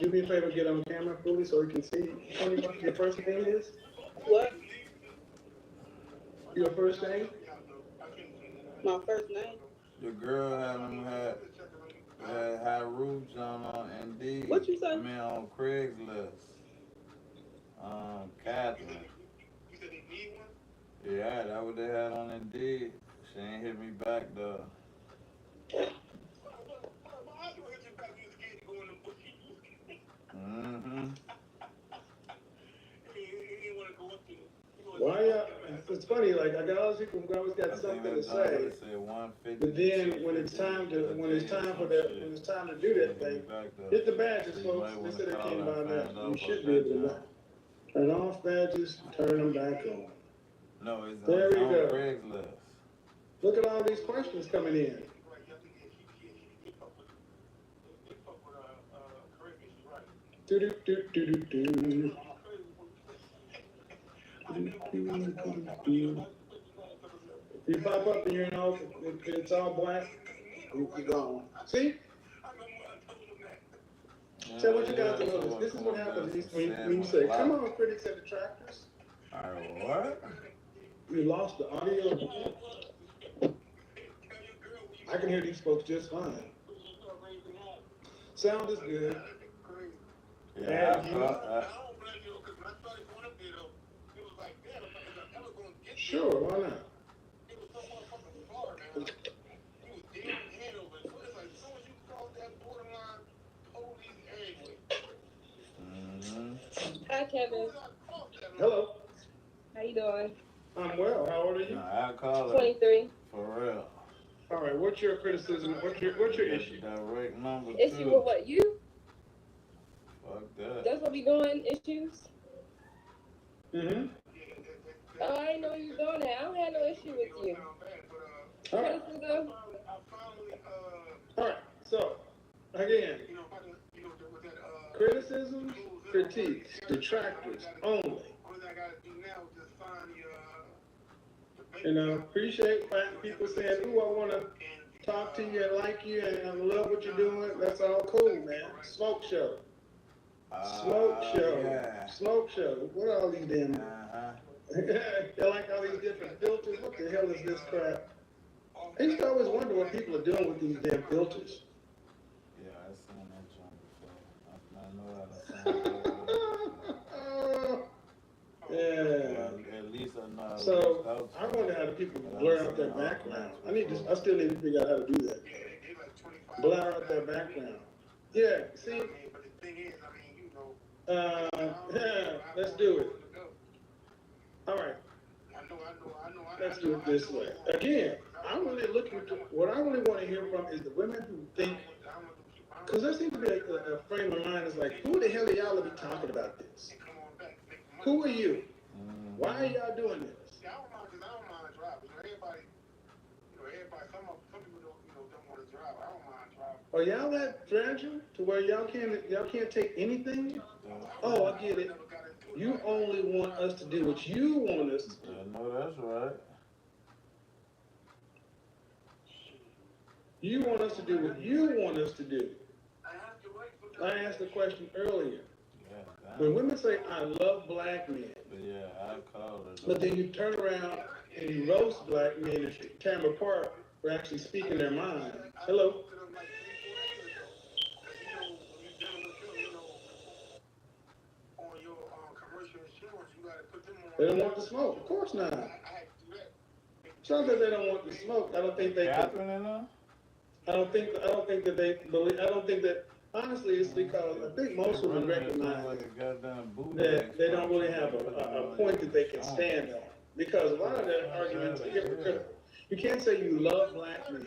Do me a favor, get on camera fully so we can see. Tell me what your first name is. What? Your first name? My first name? The girl had roofs on Indeed. What you say? I mean on Craigslist. Catherine. Yeah, that what they had on Indeed. She ain't hit me back though. Why? It's funny. Like I got all these people who always got something to say, but then when it's time to do that thing, hit the badges, folks. They said they came by now. You should be able to know. Turn off badges. Turn them back on. No, it's there we on go. Craigslist. Look at all these questions coming in. Do do do do do do. If you pop up and you're it's all black, you're gone. See? So what you got to notice, this is what happens when you say, come on, critics and detractors. What? You lost the audio. I can hear these folks just fine. Sound is good. Yeah, sure, why not? Hi, Kevin. Hello. How you doing? I'm well. How old are you? I call 23. For real. All right, what's your criticism? What's your issue? Direct number Issue two. with what, you? Fuck that. That's what we doing, issues? Mm-hmm. Oh, I didn't know you was doing that. I don't have no issue with you. All right. Criticism? All right. So, again, criticisms, critiques, detractors only. You know, appreciate people saying, "Ooh, I want to talk to you and like you and I love what you're doing." That's all cool, man. Smoke show. Smoke show. Yeah. Smoke show. What are all these damn? They like all these different filters. What the hell is this crap? I used to always wonder what people are doing with these damn filters. Yeah, I seen that jump before. I know how to Yeah. Well, at least I know. So I wonder how the people blur out their background. I still need to figure out how to do that. Blur out their background. Yeah, see? Yeah, let's do it. All right. Let's do it this way. Again, I'm really looking to, what I really want to hear from is the women who think, because there seems to be a frame of mind that's like, who the hell are y'all to be talking about this? Who are you? Why are y'all doing this? Are y'all that fragile to where y'all can't take anything? Oh, I get it. You only want us to do what you want us to do. I know that's right. You want us to do what you want us to do. I asked the question earlier. When women say, "I love black men," Yeah, I called it. but then you turn around and you roast black men and tear them apart for actually speaking their mind. Hello? They don't want the smoke. Of course not. It's not that they don't want the smoke. I don't think they can. I don't think that they believe. I don't think that. Honestly, it's because I think most of them recognize that they don't really have a point that they can stand on. Because a lot of their arguments are hypocritical. You can't say you love black men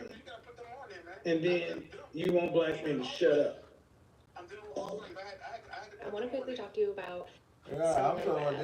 and then you want black men to shut up. I want to quickly talk to you about Yeah, I'm talking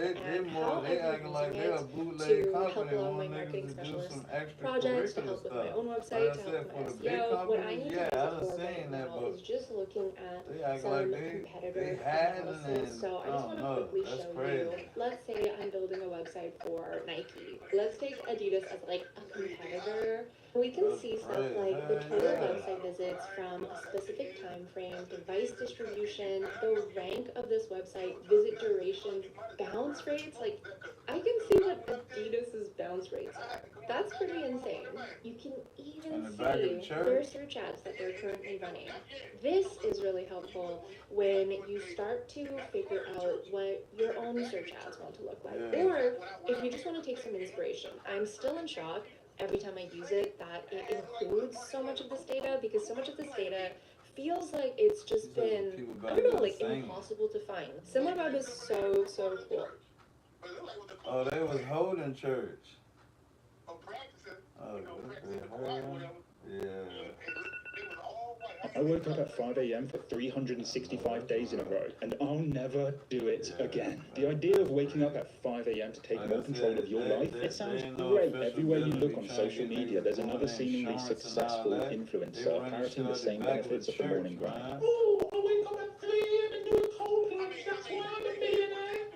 they acting like they're a bootleg company. They want niggas to do some projects, to extracurricular help with my stuff. own Like website, I to said, help for with the my big SEO. What I companies, need yeah, to I look done for seen right that, now but is just looking at they act some like they competitor hiding analysis. and So I just want to quickly show you. Let's say I'm building a website for Nike. Let's take Adidas as like a competitor. We can see stuff like the total website visits from a specific time frame, device distribution, the rank of this website, visit durations, bounce rates. Like, I can see what Adidas's bounce rates are. That's pretty insane. You can even see their search ads that they're currently running. This is really helpful when you start to figure out what your own search ads want to look like. Or if you just want to take some inspiration. I'm still in shock every time I use it that it includes so much of this data, because so much of this data feels like it's just been, I don't know, like impossible to find. SimilarWeb is so cool. Oh, they was holding church. Oh, yeah. I woke up at 5 a.m. for 365 days in a row, and I'll never do it again. The idea of waking up at 5 a.m. to take more control of your life, it sounds great. Everywhere you look on social media, there's another seemingly successful influencer parroting the same benefits of the morning grind. Oh, I wake up at 3 a.m. and do a cold plunge. That's why I'm a millionaire.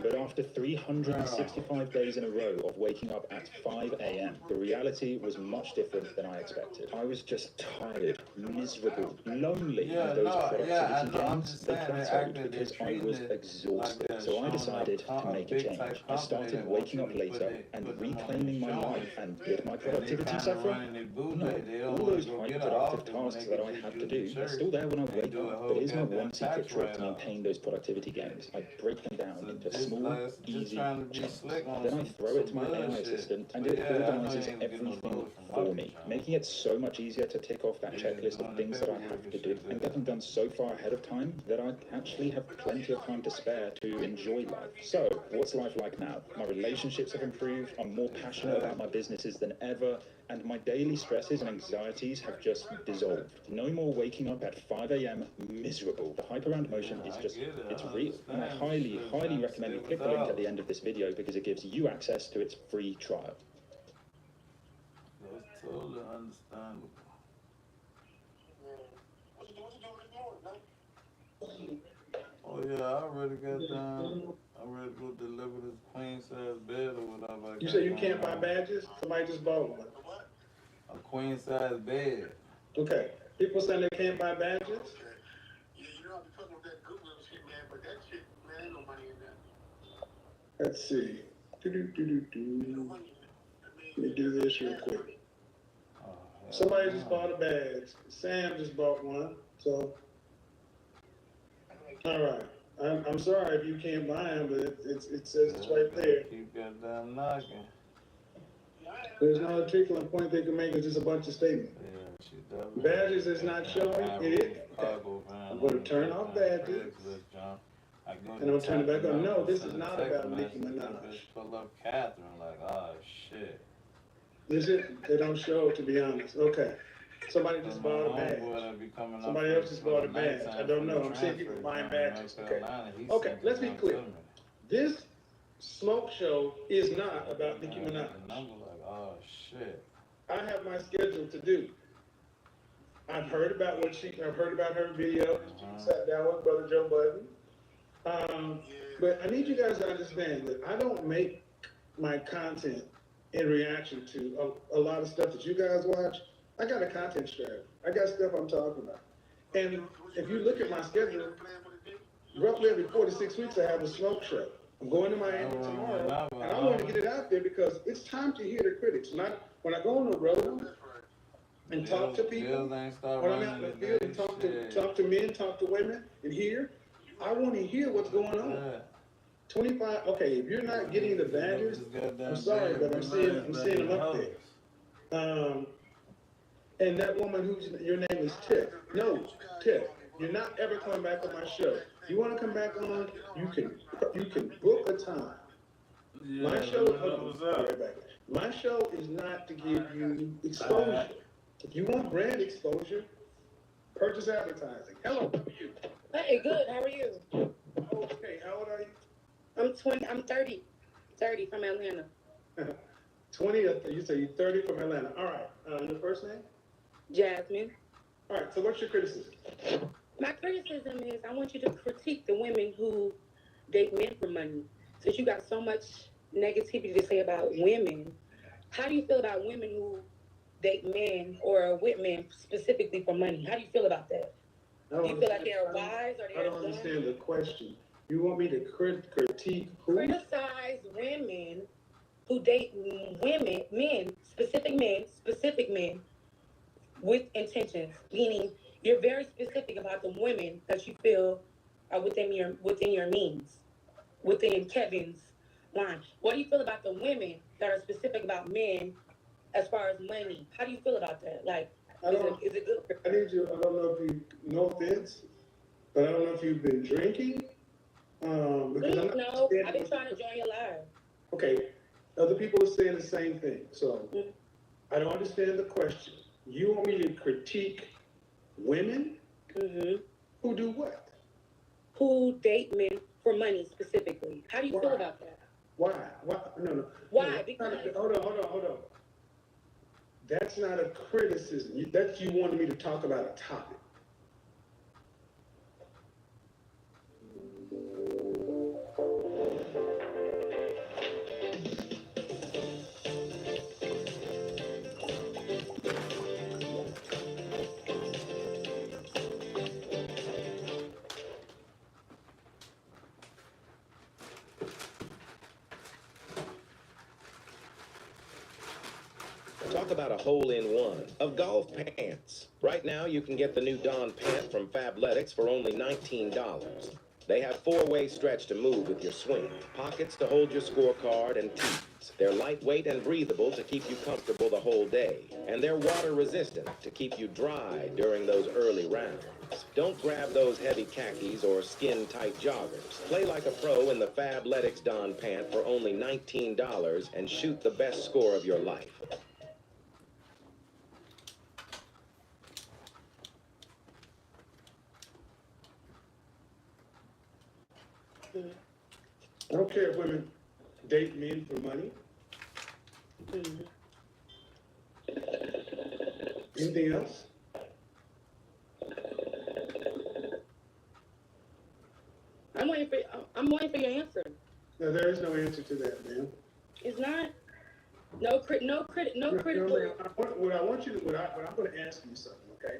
But after 365 days in a row of waking up at 5 a.m., the reality was much different than I expected. I was just tired, miserable, lonely, and those productivity gains, they plateaued because I was exhausted. So I decided to make a change. I started waking up later and reclaiming my life. And did my productivity suffer? No. All those hyper-productive tasks that I had to do are still there when I wake up. But here's my one secret trick to maintain those productivity gains. I break them down into small, easy chunks. Then I throw it to my AI assistant, and it organizes everything for me, making it so much easier to tick off that checklist of things that I have to do, and get them done so far ahead of time that I actually have plenty of time to spare to enjoy life. So, what's life like now? My relationships have improved, I'm more passionate about my businesses than ever, and my daily stresses and anxieties have just dissolved. No more waking up at 5 a.m. miserable. The hype around motion is just, it's real. And I highly, highly recommend you click the link at the end of this video because it gives you access to its free trial. That's totally understandable. Oh yeah, I already got done. I'm ready to go deliver this queen size bed or whatever. You say you can't buy badges? Somebody just bought one. A queen size bed. Okay. People saying they can't buy badges? Yeah, you know, I'm talking about that Google shit, man, but that shit, man, ain't no money in that. Let's see. Let me do this real quick. Somebody just bought a badge. Sam just bought one. So, all right. I'm sorry if you can't buy them, but it says it's right there. Keep goddamn knocking. There's no articulate point they can make. It's just a bunch of statements. Badges is not showing. It is. I'm going to turn off badges. And I'll turn it back on. No, this is not about Nicki Minaj. Pull up Catherine like, oh shit. This is, they don't show, to be honest. Okay. Somebody just bought a badge. Somebody else just bought a badge. I don't know. I'm seeing people buying badges. Okay. Okay, let's be clear. This smoke show is not about Nicki Minaj. Oh shit. I have my schedule to do. I've heard about her video. She sat down with Brother Joe Budden. But I need you guys to understand that I don't make my content in reaction to a lot of stuff that you guys watch. I got a content strategy. I got stuff I'm talking about. And if you look at my schedule, roughly every 4 to 6 weeks I have a smoke show. I'm going to Miami tomorrow, and I want to get it out there because it's time to hear the critics. When I go on the road and talk to people, when I'm out in the field and talk to men, talk to women, and hear, I want to hear what's going on. 25. Okay, if you're not getting the badges, I'm sorry, but I'm seeing them up there. And that woman your name is Tiff. No, Tiff, you're not ever coming back on my show. You want to come back on? You can book a time. Yeah, My show is not to give you exposure. If you want brand exposure, purchase advertising. Hello, how are you? Hey, good. How are you? Okay, how old are you? I'm 20. I'm 30. 30 from Atlanta. 20. You say you're 30 from Atlanta. All right. Your first name? Jasmine. All right. So what's your criticism? My criticism is I want you to critique the women who date men for money. Since you got so much negativity to say about women, how do you feel about women who date men or with men specifically for money? How do you feel about that? Do you feel like they're wise or they're I don't understand the question. You want me to critique who? Criticize women who date specific men with intentions, meaning you're very specific about the women that you feel are within your means, within Kevin's line. What do you feel about the women that are specific about men as far as money? How do you feel about that? Like, is it good? I don't know if you, no offense, but I don't know if you've been drinking. Please, no, I've been trying to join your live. Okay, other people are saying the same thing, so I don't understand the question. You want me to critique women who do what? Who date men for money specifically? How do you feel about that? Why? No. Why? Because hold on. That's not a criticism. That's you wanted me to talk about a topic. Talk about a hole-in-one of golf pants. Right now, you can get the new Dawn pant from Fabletics for only $19. They have four-way stretch to move with your swing, pockets to hold your scorecard, and tees. They're lightweight and breathable to keep you comfortable the whole day. And they're water-resistant to keep you dry during those early rounds. Don't grab those heavy khakis or skin-tight joggers. Play like a pro in the Fabletics Dawn pant for only $19 and shoot the best score of your life. I don't care if women date men for money. Anything else? I'm waiting for your answer. No, there is no answer to that, man. It's not. No critical. No, man, I'm going to ask you something, okay?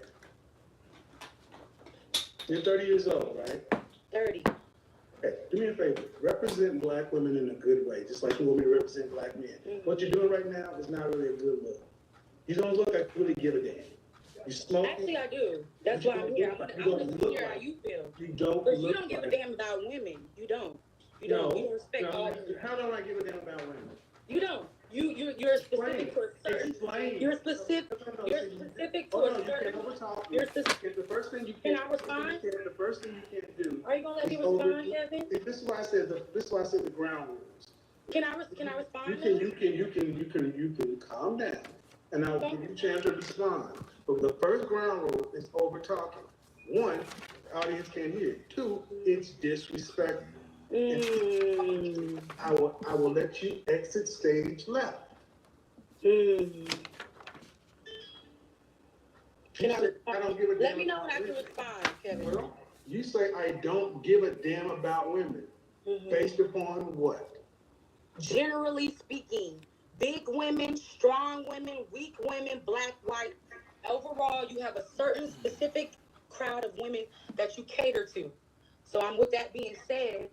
You're 30 years old, right? 30. Okay, do me a favor. Represent black women in a good way, just like you want me to represent black men. What you're doing right now is not really a good look. You don't look like you really give a damn. You smoke. Actually, I do. That's why I'm here. I want to hear how you feel. You don't. Because you don't give a damn about women. You don't. You don't. You respect all women. How don't I give a damn about women? You don't. You're specific to a certain. You're specific. You're specific to a certain. You're specific. The first thing you can I respond? The first thing you can't do. Are you gonna let me respond, Kevin? This is why I said the ground rules. Can I respond? You can calm down, and I'll give you a chance to respond. But the first ground rule is over talking. One, the audience can't hear. Two, it's disrespectful. I will let you exit stage left. Can I don't give a damn. Let me know when I can respond, Kevin. Well, you say I don't give a damn about women. Based upon what? Generally speaking, big women, strong women, weak women, black, white. Overall, you have a certain specific crowd of women that you cater to. So with that being said,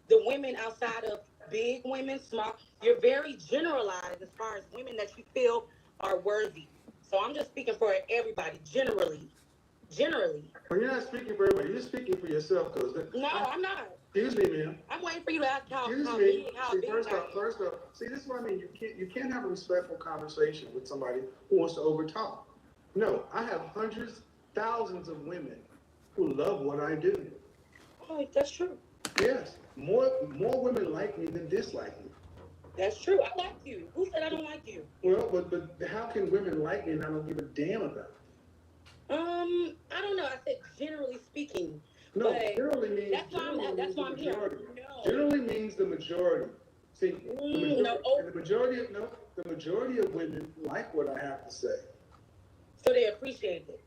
the women outside of big women, small, you're very generalized as far as women that you feel are worthy. So I'm just speaking for everybody, generally. Well, you're not speaking for everybody. You're speaking for yourself, cause no, I'm not. Excuse me, ma'am. I'm waiting for you to ask how big. First off, see, this is what I mean. You can't have a respectful conversation with somebody who wants to overtalk. No, I have hundreds, thousands of women who love what I do. Oh, that's true. Yes, more women like me than dislike me. That's true. I like you. Who said I don't like you? Well, but how can women like me and I don't give a damn about it? I don't know. I said generally speaking. No, generally means that's why I'm here. No. Generally means the majority. See, the majority of women like what I have to say. So they appreciate it.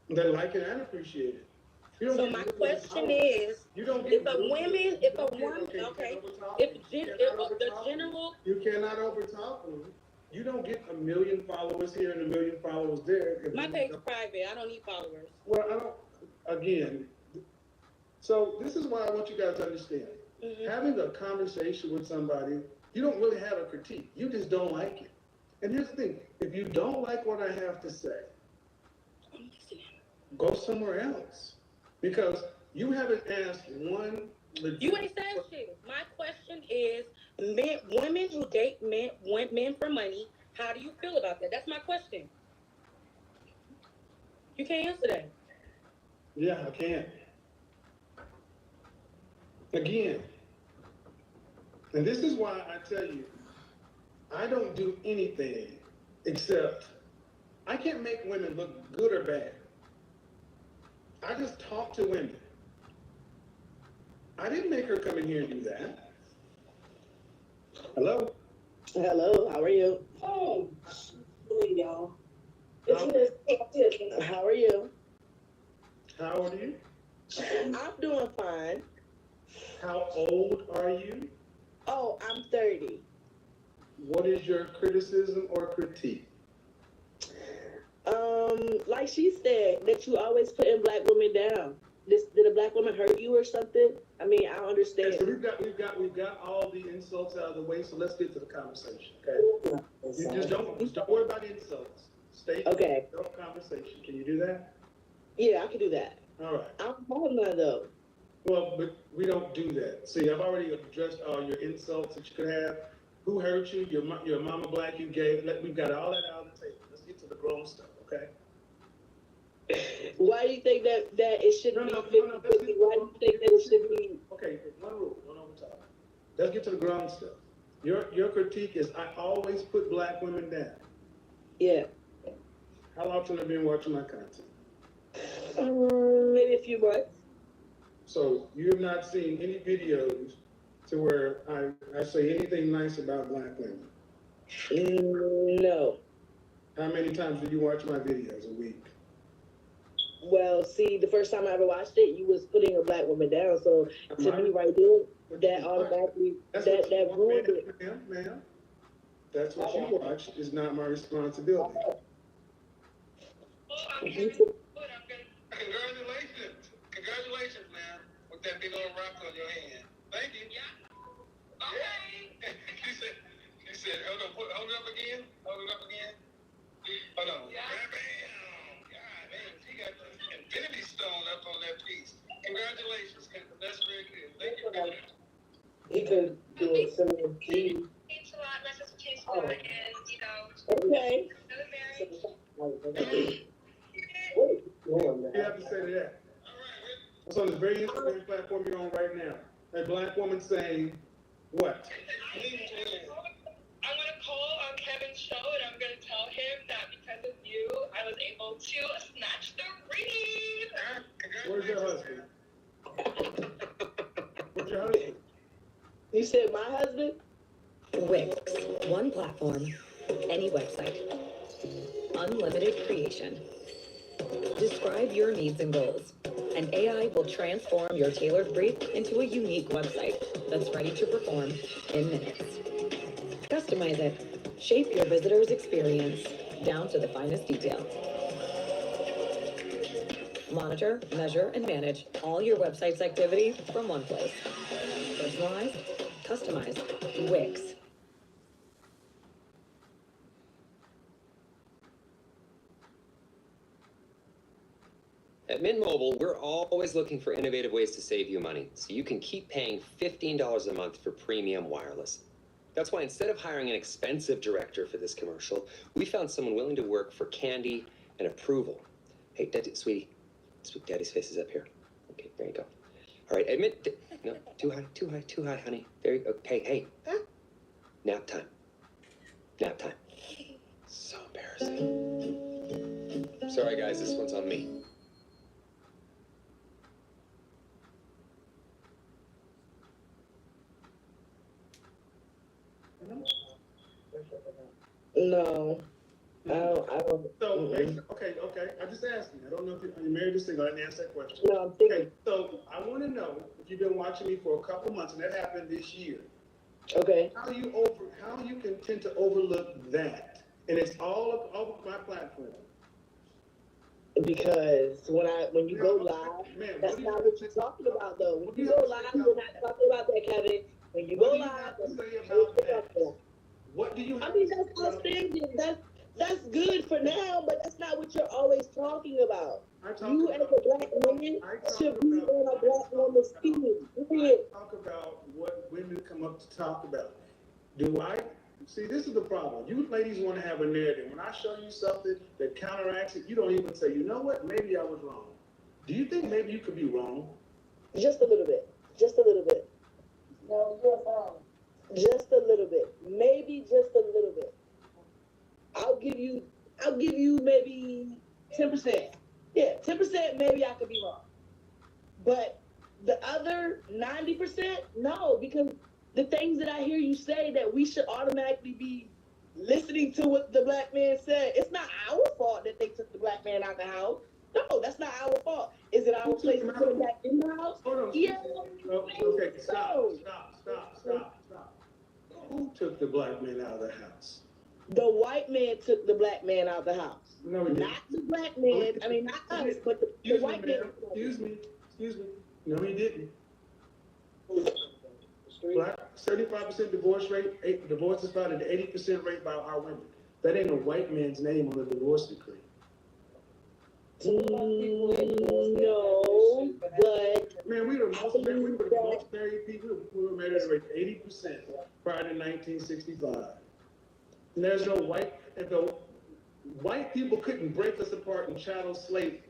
They like it and appreciate it. So my question is, if the general. You cannot overtalk me. You don't get 1 million followers here and 1 million followers there. My page is private. I don't need followers. Well, again, so this is why I want you guys to understand. Having a conversation with somebody, you don't really have a critique. You just don't like it. And here's the thing. If you don't like what I have to say, go somewhere else. Because you haven't asked one. You ain't said shit. My question is, women who date men for money, how do you feel about that? That's my question. You can't answer that. Yeah, I can. Again, and this is why I tell you, I don't do anything except I can't make women look good or bad. I just talk to women. I didn't make her come in here and do that. Hello? Hello, how are you? Oh, y'all. How are you? How old are you? I'm doing fine. How old are you? Oh, I'm 30. What is your criticism or critique? Like she said, that you always putting black women down. Did a black woman hurt you or something? I mean, I don't understand. Okay, so we've got all the insults out of the way, so let's get to the conversation, okay? You just don't worry about insults. Stay in the conversation. Can you do that? Yeah, I can do that. All right. I'm hard though. Well, but we don't do that. See, I've already addressed all your insults that you could have. Who hurt you? Your mama black, you gay. We've got all that out on the table. Let's get to the grown stuff, okay? Why do you think that it should be 50-50? Why do you think that it should be? Okay, one rule, don't overtalk. Let's get to the grown stuff. Your critique is I always put black women down. Yeah. How often have you been watching my content? Maybe a few months. So you have not seen any videos to where I say anything nice about black women? No. How many times do you watch my videos a week? Well, see, the first time I ever watched it, you was putting a black woman down. So to me, right there, that automatically that ruined it. Ma'am, that's what you watched. Is not my responsibility. Congratulations, man, with that big old rock on your hand. Thank you. Yeah. Okay. He said, hold it up again. Hold it up again. Hold on. Yeah. Bam. God, man, she got the infinity stone up on that piece. Congratulations. That's very good. Thank you very much. He could do it similar to you. Okay. You have to say that. It's on this very Instagram platform you're on right now. A black woman saying what? I'm gonna call on Kevin's show and I'm gonna tell him that because of you, I was able to snatch the ring. Where's your husband? Where's your husband? You said my husband? Wix. One platform, any website. Unlimited creation. Describe your needs and goals, and AI will transform your tailored brief into a unique website that's ready to perform in minutes. Customize it. Shape your visitor's experience down to the finest detail. Monitor, measure, and manage all your website's activity from one place. Personalize, customize, Wix. At Mint Mobile, we're always looking for innovative ways to save you money, so you can keep paying $15 a month for premium wireless. That's why instead of hiring an expensive director for this commercial, we found someone willing to work for candy and approval. Hey, sweetie, Daddy's face is up here. Okay, there you go. All right, no, too high, honey. There you go. Hey, nap time. Nap time. So embarrassing. Sorry, guys, this one's on me. No. I don't. So, okay. I just asked you. I don't know if you're married or single. I didn't answer that question. No, I'm thinking. Okay, so I want to know if you've been watching me for a couple months, and that happened this year. Okay. How you can tend to overlook that, and it's all over my platform. Because when you go live, that's not what you're talking about, though. When you go live, you're not talking about that, Kevin. When you go live, what do you? I mean, that's outstanding. That's good for now, but that's not what you're always talking about. You as a black man should be on a black woman's team. I talk about what women come up to talk about. Do I? See, this is the problem. You ladies want to have a narrative. When I show you something that counteracts it, you don't even say, you know what, maybe I was wrong. Do you think maybe you could be wrong? Just a little bit. Just a little bit. No, you're wrong. Just a little bit. Maybe just a little bit. I'll give you maybe 10%. Yeah, 10% maybe I could be wrong. But the other 90%, no, because the things that I hear you say that we should automatically be listening to what the black man said. It's not our fault that they took the black man out the house. No, that's not our fault. Is it our place to put him back in the house? Yeah. Okay, stop. Who took the black man out of the house? The white man took the black man out of the house. No, he didn't. Not the black man. I mean, not us, but the white man. Excuse me. No, he didn't. Black 75% divorce rate. Divorce is filed at the 80% rate by our women. That ain't a white man's name on the divorce decree. No, but man, we were the most married people. We were married at a rate of 80% prior to 1965. And there's no white. If the white people couldn't break us apart in chattel slavery,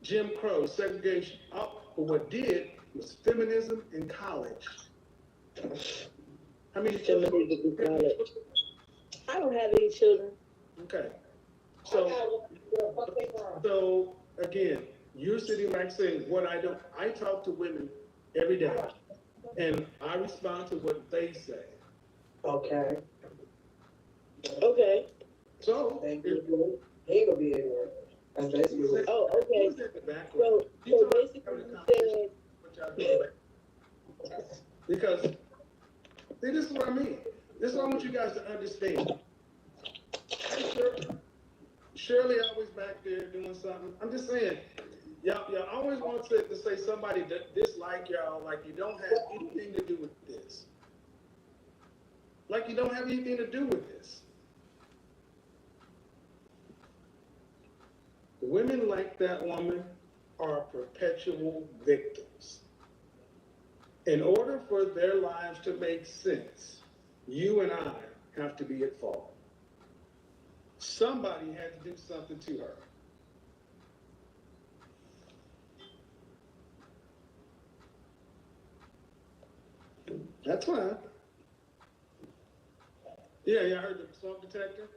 Jim Crow, segregation. But what did was feminism in college. How many children? I don't have any children. Okay. So again, you're sitting back saying what I don't. I talk to women every day. and I respond to what they say. Okay. Okay. So, thank you. He ain't gonna be anywhere. That's basically what. Oh, okay. So basically you said. Because, see, this is what I mean. This is what I want you guys to understand. Shirley always back there doing something. I'm just saying, y'all always want to say somebody that dislike y'all like you don't have anything to do with this. Like you don't have anything to do with this. Women like that woman are perpetual victims. In order for their lives to make sense, you and I have to be at fault. Somebody had to do something to her. That's fine. Yeah, I heard the smoke detector.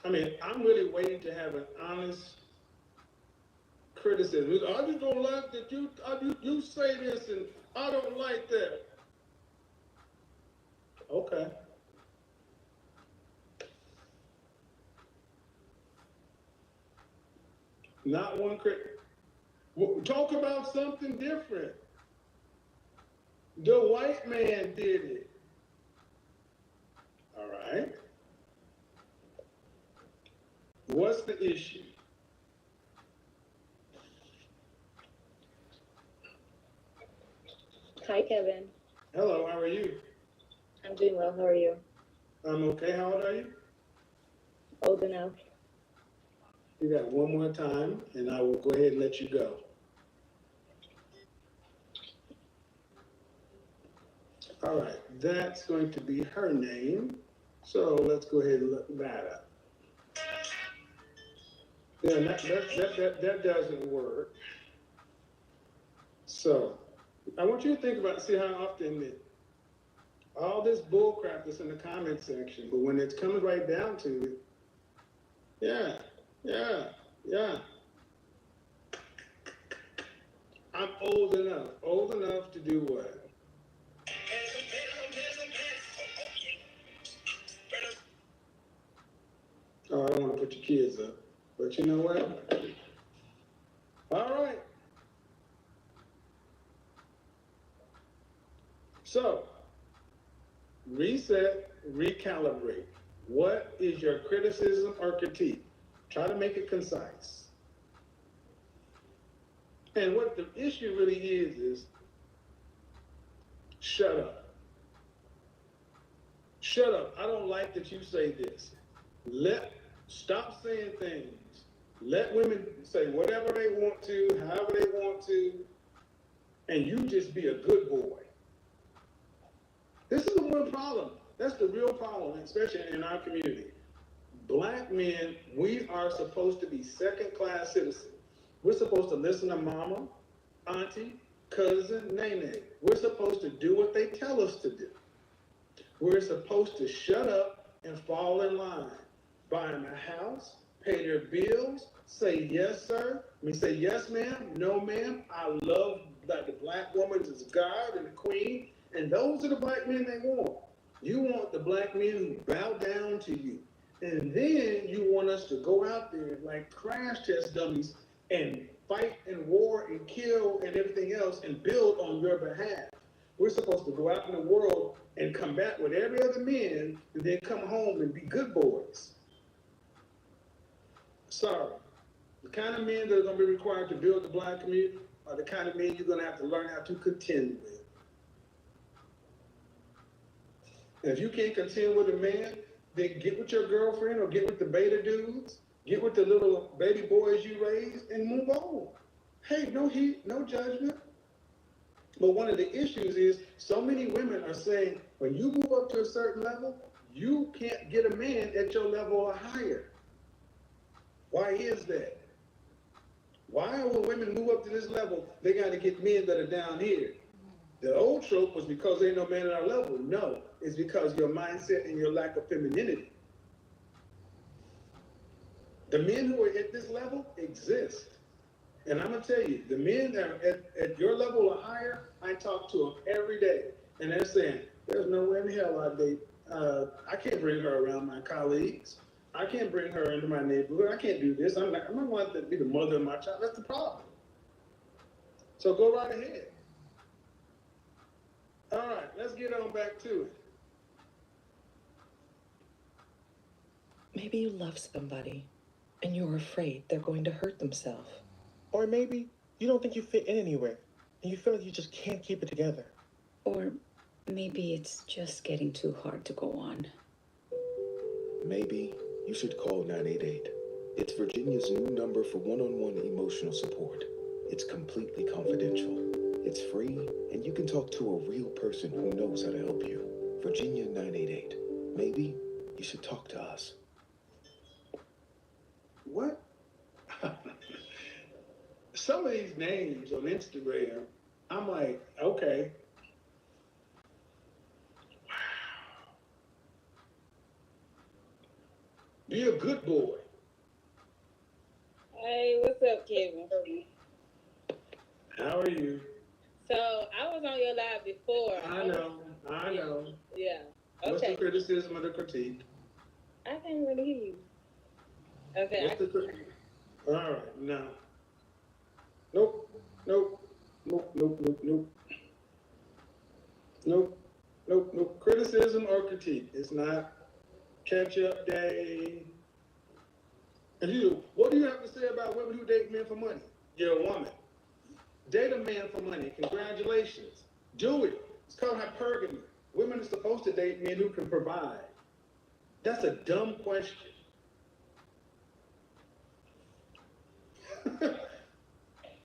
I mean, I'm really waiting to have an honest criticism. I just don't like that you say this and I don't like that. Okay. Not one critic. Talk about something different. The white man did it. All right. What's the issue? Hi, Kevin. Hello, how are you? I'm doing well. How are you? I'm okay. How old are you? Old enough. You got one more time, and I will go ahead and let you go. All right, that's going to be her name. So let's go ahead and look that up. Yeah, that doesn't work. So I want you to think about, see how often all this bull crap is in the comment section, but when it's coming right down to it, yeah. I'm old enough to do what? Oh, I don't want to put your kids up, but you know what? All right. So, reset, recalibrate. What is your criticism or critique? Try to make it concise. And what the issue really is shut up. Shut up. I don't like that you say this. Stop saying things. Let women say whatever they want to, however they want to, and you just be a good boy. This is the one problem. That's the real problem, especially in our community. Black men, we are supposed to be second-class citizens. We're supposed to listen to mama, auntie, cousin, nene. We're supposed to do what they tell us to do. We're supposed to shut up and fall in line. Buy them a house, pay their bills, say yes, sir. Say yes, ma'am, no, ma'am. I love that the black woman is God and the queen. And those are the black men they want. You want the black men who bow down to you. And then you want us to go out there like crash test dummies and fight and war and kill and everything else and build on your behalf. We're supposed to go out in the world and combat with every other man and then come home and be good boys. Sorry. The kind of men that are going to be required to build the black community are the kind of men you're going to have to learn how to contend with. And if you can't contend with a man, then get with your girlfriend or get with the beta dudes, get with the little baby boys you raised and move on. Hey, no heat, no judgment. But one of the issues is so many women are saying, when you move up to a certain level, you can't get a man at your level or higher. Why is that? Why when women move up to this level, they got to get men that are down here? The old trope was because there ain't no man at our level. No, it's because your mindset and your lack of femininity. The men who are at this level exist. And I'm gonna tell you, the men that are at your level or higher, I talk to them every day, and they're saying, "There's no way in hell I date. I can't bring her around my colleagues. I can't bring her into my neighborhood. I can't do this. I'm not going to be the mother of my child." That's the problem. So go right ahead. All right, let's get on back to it. Maybe you love somebody and you're afraid they're going to hurt themselves. Or maybe you don't think you fit in anywhere and you feel like you just can't keep it together. Or maybe it's just getting too hard to go on. Maybe you should call 988. It's Virginia's new number for one-on-one emotional support. It's completely confidential. It's free, and you can talk to a real person who knows how to help you. Virginia 988. Maybe you should talk to us. What? Some of these names on Instagram, I'm like, okay. Wow. Be a good boy. Hey, what's up, Kevin? How are you? So I was on your live before. I know. Yeah. What's the Okay. criticism or the critique? I can't really hear you. Okay. What's the critique? All right, no. Nope. Criticism or critique. It's not catch-up day. And you, what do you have to say about women who date men for money? You're a woman. Date a man for money. Congratulations. Do it. It's called hypergamy. Women are supposed to date men who can provide. That's a dumb question.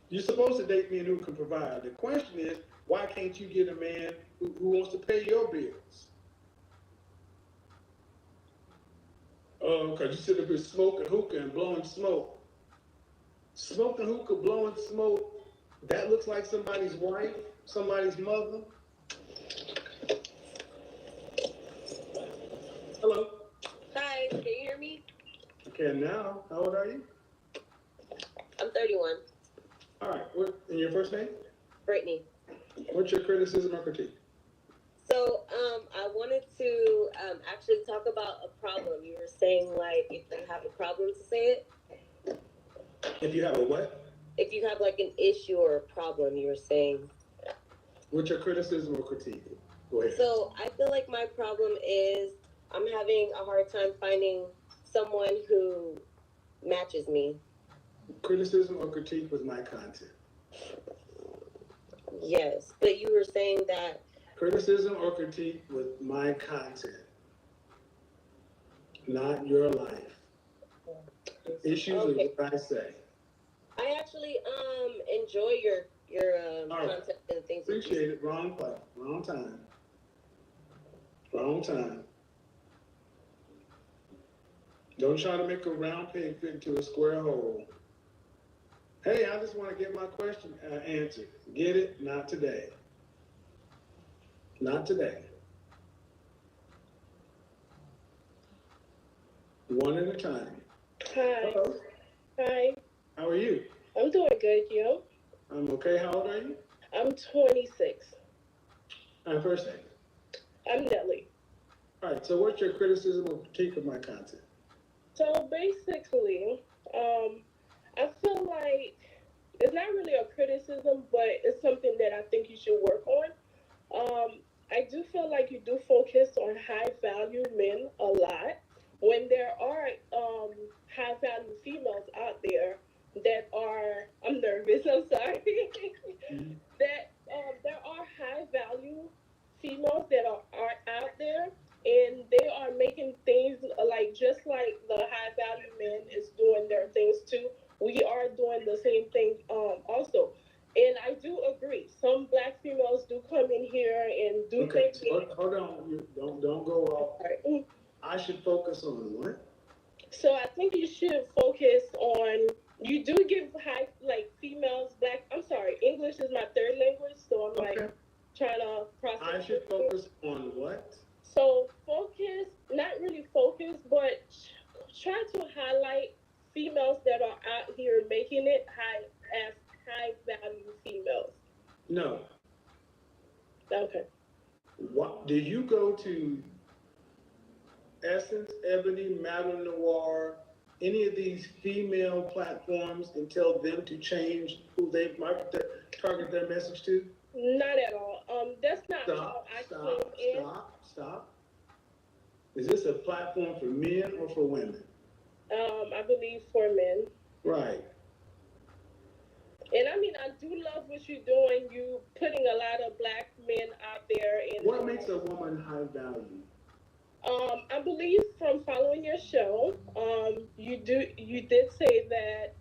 You're supposed to date men who can provide. The question is, why can't you get a man who wants to pay your bills? Oh, because you sit up here smoking hookah and blowing smoke. Smoking hookah, blowing smoke, that looks like somebody's wife, somebody's mother. Hello? Hi, can you hear me? Okay, now, how old are you? I'm 31. All right, what, and your first name? Brittany. What's your criticism or critique? So, I wanted to actually talk about a problem. You were saying, like, if you have a problem to say it. If you have a what? If you have, like, an issue or a problem, you were saying. What's your criticism or critique? Go ahead. So, I feel like my problem is I'm having a hard time finding someone who matches me. Criticism or critique with my content? Yes, but you were saying that. Criticism or critique with my content, not your life. Issues Okay. are what I say. I actually enjoy your All right. content and things. Appreciate it. Wrong place, wrong time. Wrong time. Don't try to make a round peg fit into a square hole. Hey, I just want to get my question answered. Get it? Not today. Not today. One at a time. Hi. Hello. Hi. How are you? I'm doing good, you? I'm okay. How old are you? I'm 26. First name. I'm Nelly. All right. So, what's your criticism or critique of my content? So basically, I feel like it's not really a criticism, but it's something that I think you should work on. I do feel like you do focus on high value men a lot when there are high value females out there that are, I'm nervous, I'm sorry, that there are high value females that are out there and they are making things like just like the high value men is doing their things too. We are doing the same thing also. And I do agree. Some black females do come in here and do Okay, things. hold on. You don't go off. I should focus on what? So I think you should focus on. You do give high like females black. I'm sorry, English is my third language, so I'm like trying to process. I should focus on what? So focus, not really focus, but try to highlight females that are out here making it, high ass Essence, Ebony, Madeline Noir, any of these female platforms and tell them to change who they target their message to? Not at all. That's not how I came in. Stop. Is this a platform for men or for women? I believe for men. Right. And I mean, I do love what you're doing. You putting a lot of black men out there. And what makes a woman high value? I believe from following your show, you did say that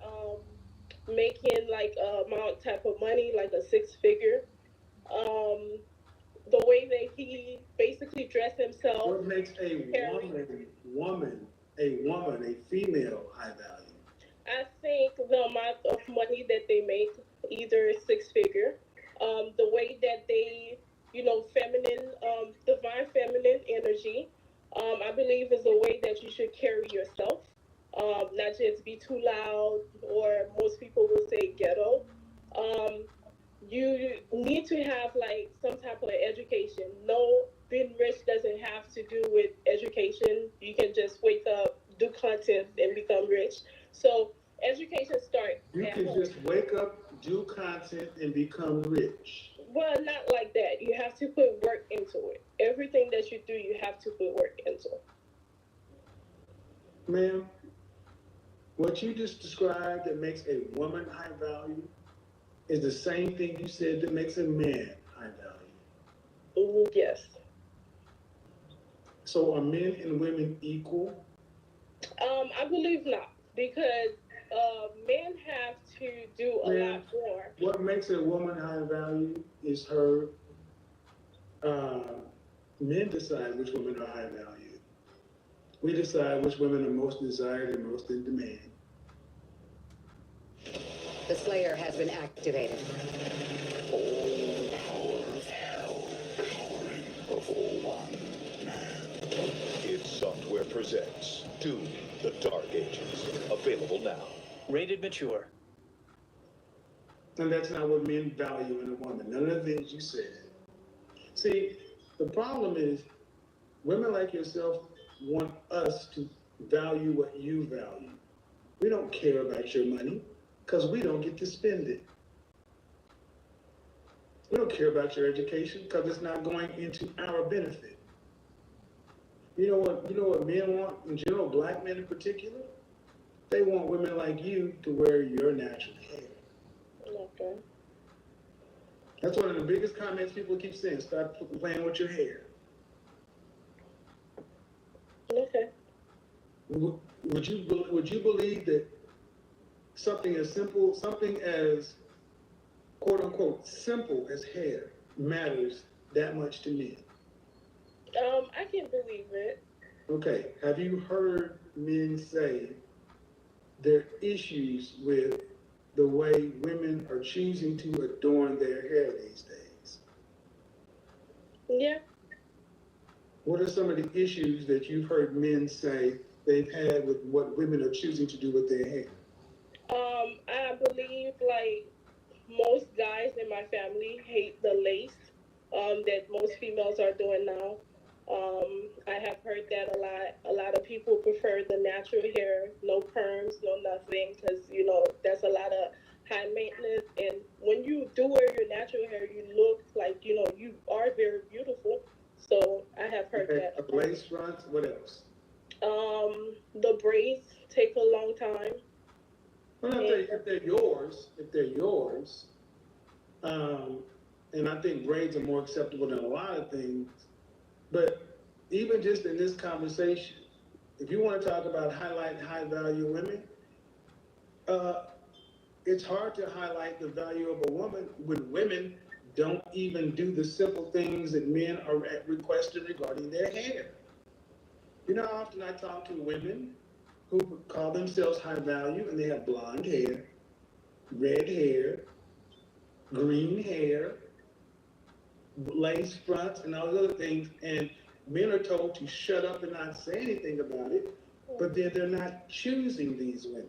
making like amount type of money, like a six figure. The way that he basically dressed himself. What makes a female high value? I think the amount of money that they make, either six figure, the way that they, feminine, divine feminine energy, I believe is a way that you should carry yourself, not just be too loud, or most people will say ghetto. You need to have like some type of education. No, being rich doesn't have to do with education. You can just wake up, do content, and become rich. So education starts. You can just wake up, do content, and become rich. Well, not like that. You have to put work into it. Everything that you do, you have to put work into. Ma'am, what you just described that makes a woman high value is the same thing you said that makes a man high value. Yes. So are men and women equal? I believe not, because men have to do a lot more. What makes a woman high value is her. Men decide which women are high value. We decide which women are most desired and most in demand. The Slayer has been activated. Id Software presents Doom, the Dark Ages. Available now. Rated mature. And that's not what men value in a woman. None of the things you said. See, the problem is women like yourself want us to value what you value. We don't care about your money because we don't get to spend it. We don't care about your education because it's not going into our benefit. You know what men want in general, black men in particular? They want women like you to wear your natural hair. Okay. That's one of the biggest comments people keep saying. Stop playing with your hair. Okay. Would you believe that something as quote unquote simple as hair matters that much to men? I can believe it. Okay. Have you heard men say there are issues with the way women are choosing to adorn their hair these days? Yeah. What are some of the issues that you've heard men say they've had with what women are choosing to do with their hair? I believe like most guys in my family hate the lace that most females are doing now. I have heard that a lot. A lot of people prefer the natural hair, no perms, no nothing, because that's a lot of high maintenance. And when you do wear your natural hair, you look like you are very beautiful. So I have heard that. A lace front. What else? The braids take a long time. Well, if they're yours, and I think braids are more acceptable than a lot of things. But even just in this conversation, if you want to talk about highlight high value women, it's hard to highlight the value of a woman when women don't even do the simple things that men are requested regarding their hair. You know how often I talk to women who call themselves high value and they have blonde hair, red hair, green hair, lace fronts, and all those other things, and men are told to shut up and not say anything about it, but then they're not choosing these women.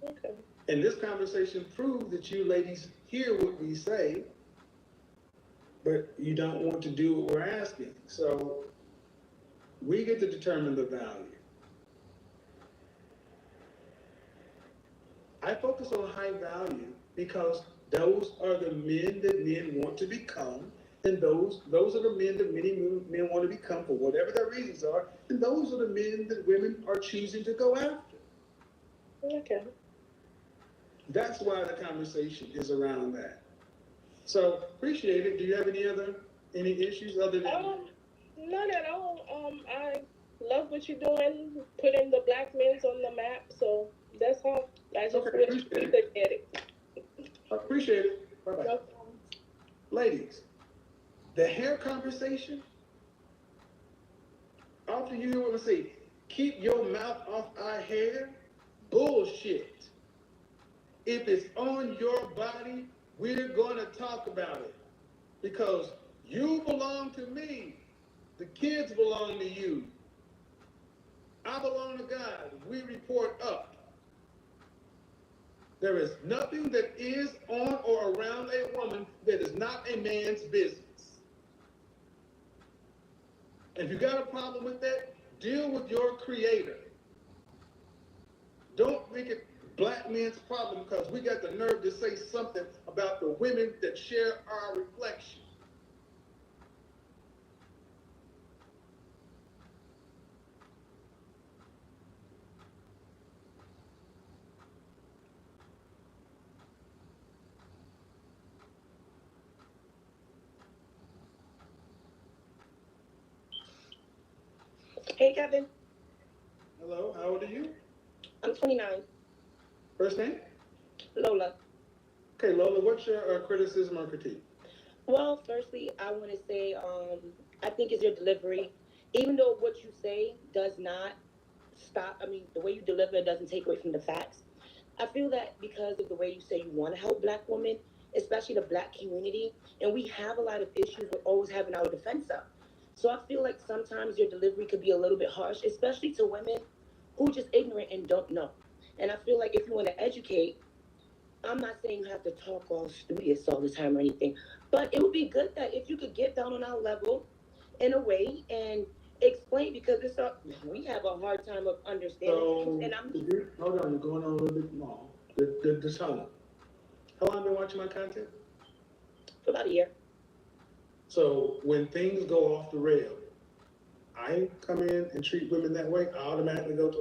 Okay. And this conversation proves that you ladies hear what we say, but you don't want to do what we're asking. So We get to determine the value. I focus on high value because those are the men that men want to become, and those are the men that many men want to become for whatever their reasons are, and those are the men that women are choosing to go after. Okay. That's why the conversation is around that. So appreciate it. Do you have any issues other than? None at all. I love what you're doing, putting the black men's on the map. So that's all. I just Okay, wish we could get it. I appreciate it. Bye bye. No problem. Ladies, the hair conversation. Often you hear what I say. Keep your mouth off our hair. Bullshit. If it's on your body, we're going to talk about it. Because you belong to me. The kids belong to you. I belong to God. We report up. There is nothing that is on or around a woman that is not a man's business. If you got a problem with that, deal with your creator. Don't make it black men's problem because we got the nerve to say something about the women that share our reflection. Hey, Kevin. Hello, how old are you? I'm 29. First name? Lola. Okay, Lola, what's your criticism or critique? Well, firstly, I want to say I think it's your delivery. Even though what you say does not stop, I mean, the way you deliver it doesn't take away from the facts. I feel that because of the way you say you want to help black women, especially the black community, and we have a lot of issues with always having our defense up. So I feel like sometimes your delivery could be a little bit harsh, especially to women who are just ignorant and don't know. And I feel like if you want to educate, I'm not saying you have to talk all studious all the time or anything, but it would be good that if you could get down on our level in a way and explain because we have a hard time of understanding So, things. And I'm hold on, you're going on a little bit long. The tone. How long have you been watching my content? for about a year. So when things go off the rail, I come in and treat women that way. I automatically go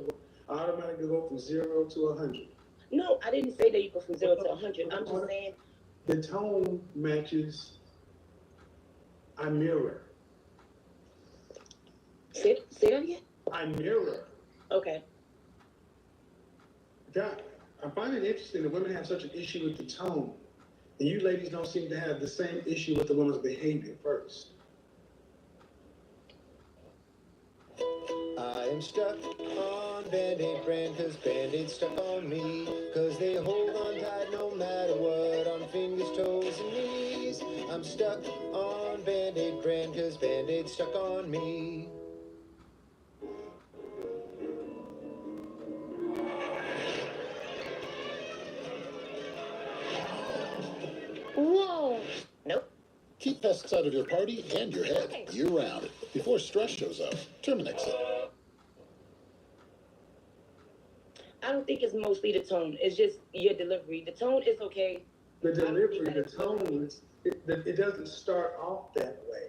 from 0 to 100. No, I didn't say that you go from 0 to 100. I'm just saying the tone matches. I mirror. Say that again. I mirror. Okay. God, I find it interesting that women have such an issue with the tone, and you ladies don't seem to have the same issue with the woman's behavior first. I am stuck on Band-Aid brand cause Band-Aid's stuck on me. Cause they hold on tight no matter what, on fingers, toes, and knees. I'm stuck on Band-Aid brand cause Band-Aid's stuck on me. Whoa! Nope. Keep pests out of your party and your head year-round. Before stress shows up, Terminix it. I don't think it's mostly the tone. It's just your delivery. The tone is okay. The delivery, the tone, it doesn't start off that way.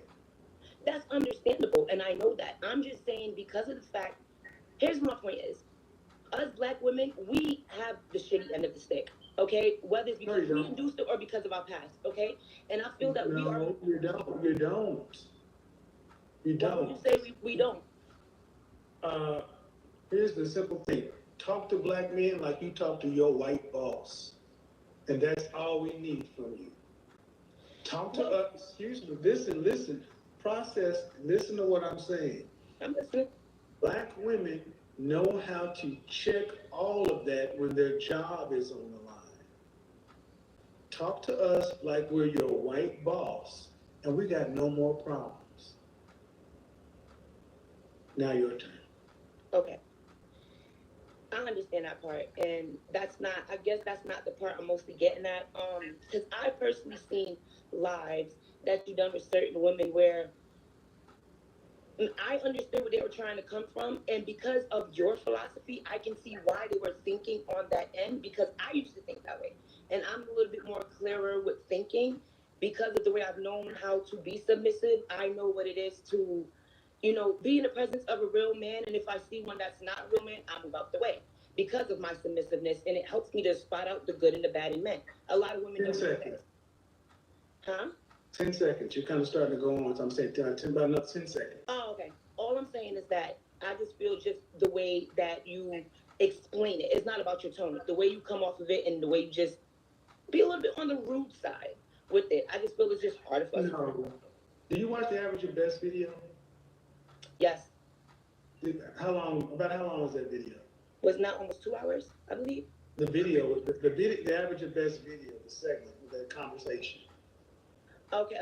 That's understandable, and I know that. I'm just saying because of the fact, here's my point is, us black women, we have the shitty end of the stick, okay? Whether it's because we induced it or because of our past, okay? And I feel that we are... No, you don't. You don't. You don't. Why would you say we don't? Here's the simple thing. Talk to black men like you talk to your white boss. And that's all we need from you. Talk to us, excuse me, listen, process, listen to what I'm saying. I'm listening. Black women know how to check all of that when their job is on the line. Talk to us like we're your white boss, and we got no more problems. Now your turn. Okay. I understand that part, and I guess that's not the part I'm mostly getting at. Because I personally seen lives that you done with certain women where And I understood where they were trying to come from, and because of your philosophy, I can see why they were thinking on that end, because I used to think that way. And I'm a little bit more clearer with thinking because of the way I've known how to be submissive. I know what it is to, be in the presence of a real man, and if I see one that's not a real man, I move out the way because of my submissiveness, and it helps me to spot out the good and the bad in men. A lot of women 10 don't do that. seconds. Huh? 10 seconds. You're kind of starting to go on, so I'm saying 10, about another 10 seconds. Oh, okay. All I'm saying is that I just feel just the way that you explain it. It's not about your tone. The way you come off of it and the way you just be a little bit on the rude side with it. I just feel it's just harder for us. No. Do you watch the Average Your Best video? Yes. How long was that video? Was not almost 2 hours, I believe. The video, the Average Your Best video, the segment, the conversation. Okay,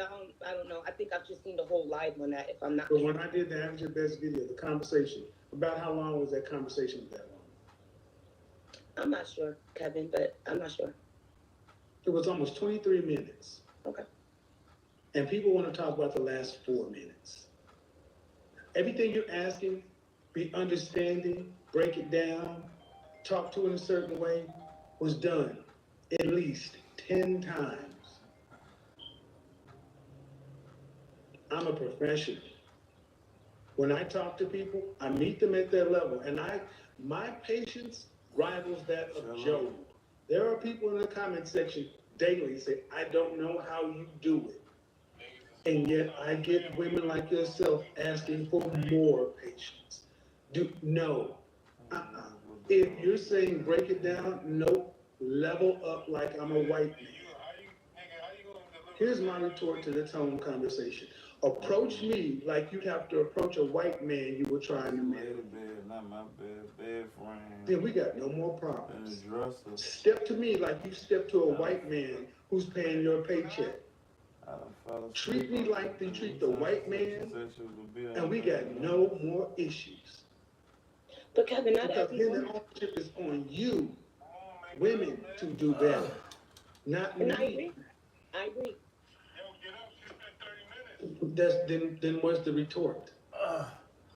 I don't know. I think I've just seen the whole live on that, if I'm not. But when I did the Average Your Best video, the conversation, about how long was that conversation that long? I'm not sure, Kevin, but I'm not sure. It was almost 23 minutes. Okay. And people want to talk about the last 4 minutes. Everything you're asking, be understanding, break it down, talk to it in a certain way, was done at least 10 times. I'm a professional. When I talk to people, I meet them at their level, and my patience rivals that of Job. There are people in the comment section daily say, I don't know how you do it. And yet I get women like yourself asking for more patience. No. If you're saying break it down, no, level up like I'm a white man. Here's my retort to the tone conversation. Approach me like you'd have to approach a white man you were trying to marry. Not my bed frame. Then we got no more problems. Step to me like you step to a white man who's paying your paycheck. Treat me like they treat the white man, and we got no more issues. But Kevin, not because everyone. then the ownership is on you, women, to do better, not me. And I agree. I agree. Then what's the retort?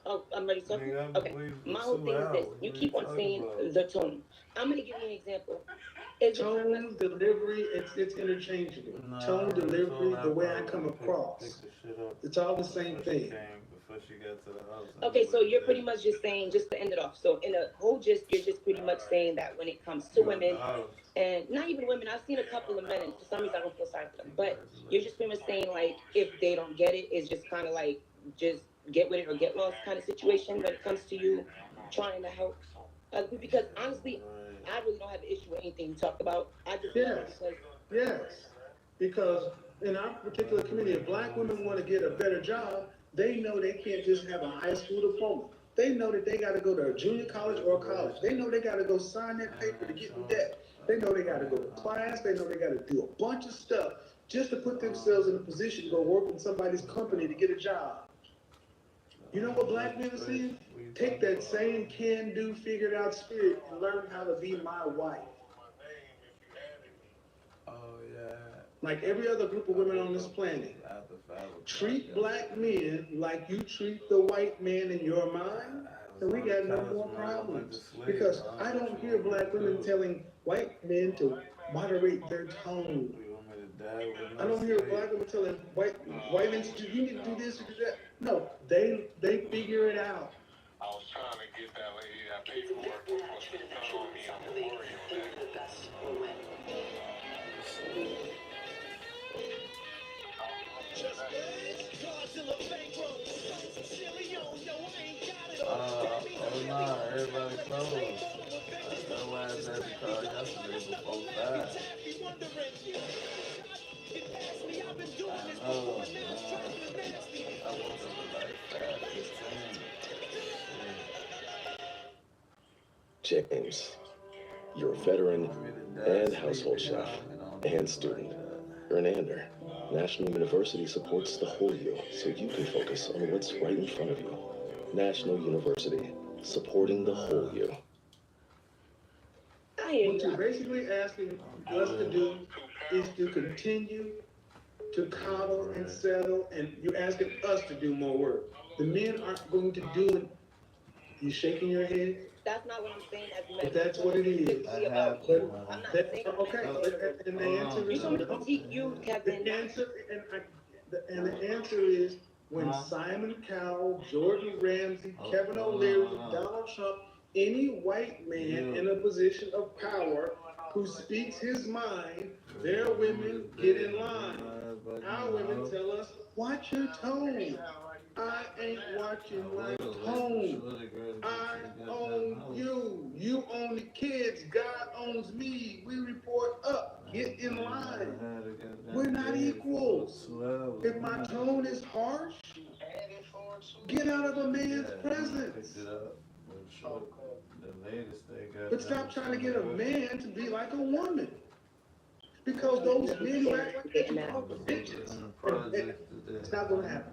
Oh, I'm ready, sir. Okay. My whole thing is this. You keep on saying the tone. I'm going to give you an example. Tone, delivery, it's interchangeable. Tone, delivery, the way I come across. It's all the same thing. Okay, so you're pretty much just saying, just to end it off. So in a whole gist, you're just pretty much saying that when it comes to women, and not even women, I've seen a couple of men, and for some reason I don't feel sorry for them, but you're just pretty much saying, like, if they don't get it, it's just kind of like, just get with it or get lost kind of situation when it comes to you trying to help. Because honestly, I really don't have an issue with anything you talked about. I just Yes, because in our particular community, if black women want to get a better job, they know they can't just have a high school diploma. They know that they got to go to a junior college or a college. They know they got to go sign that paper to get in debt. They know they got to go to class. They know they got to do a bunch of stuff just to put themselves in a position to go work in somebody's company to get a job. You know what black men are saying? Take that same can-do, figured-out spirit and learn how to be my wife. Oh, yeah. Like every other group of women on this planet. Treat black men like you treat the white man in your mind, and we got no more problems. Because I don't hear black women telling white men to moderate their tone. I don't hear black women telling white men, you need to do this or do that. No, they figure it out. I was trying to get that lady that paperwork before she told me I'm worried on that. Oh no, everybody closed. That's why I had to call yesterday before 5. I know, man. I woke up at like 5:15. James, you're a veteran and household chef and student. You're an Ander. National University supports the whole you, so you can focus on what's right in front of you. National University, supporting the whole you. What you're basically asking us to do is to continue to coddle and settle, and you're asking us to do more work. The men aren't going to do it. You shaking your head? That's not what I'm saying. As But that's what it is. specifically about But you. I'm not that, saying okay, and the answer you is told me to no. critique you, Kevin. The answer, and the answer is when Simon Cowell, Jordan Ramsey, Kevin O'Leary, Donald Trump, any white man in a position of power who speaks his mind, their women get in line. Our women tell us, watch your tone. I ain't watching my tone. I own you. You own the kids. God owns me. We report up. Get in line. We're not equals. If my tone is harsh, get out of a man's presence. But stop trying to get a man to be like a woman. Because those men who act like that, you call them bitches. It's not going to happen.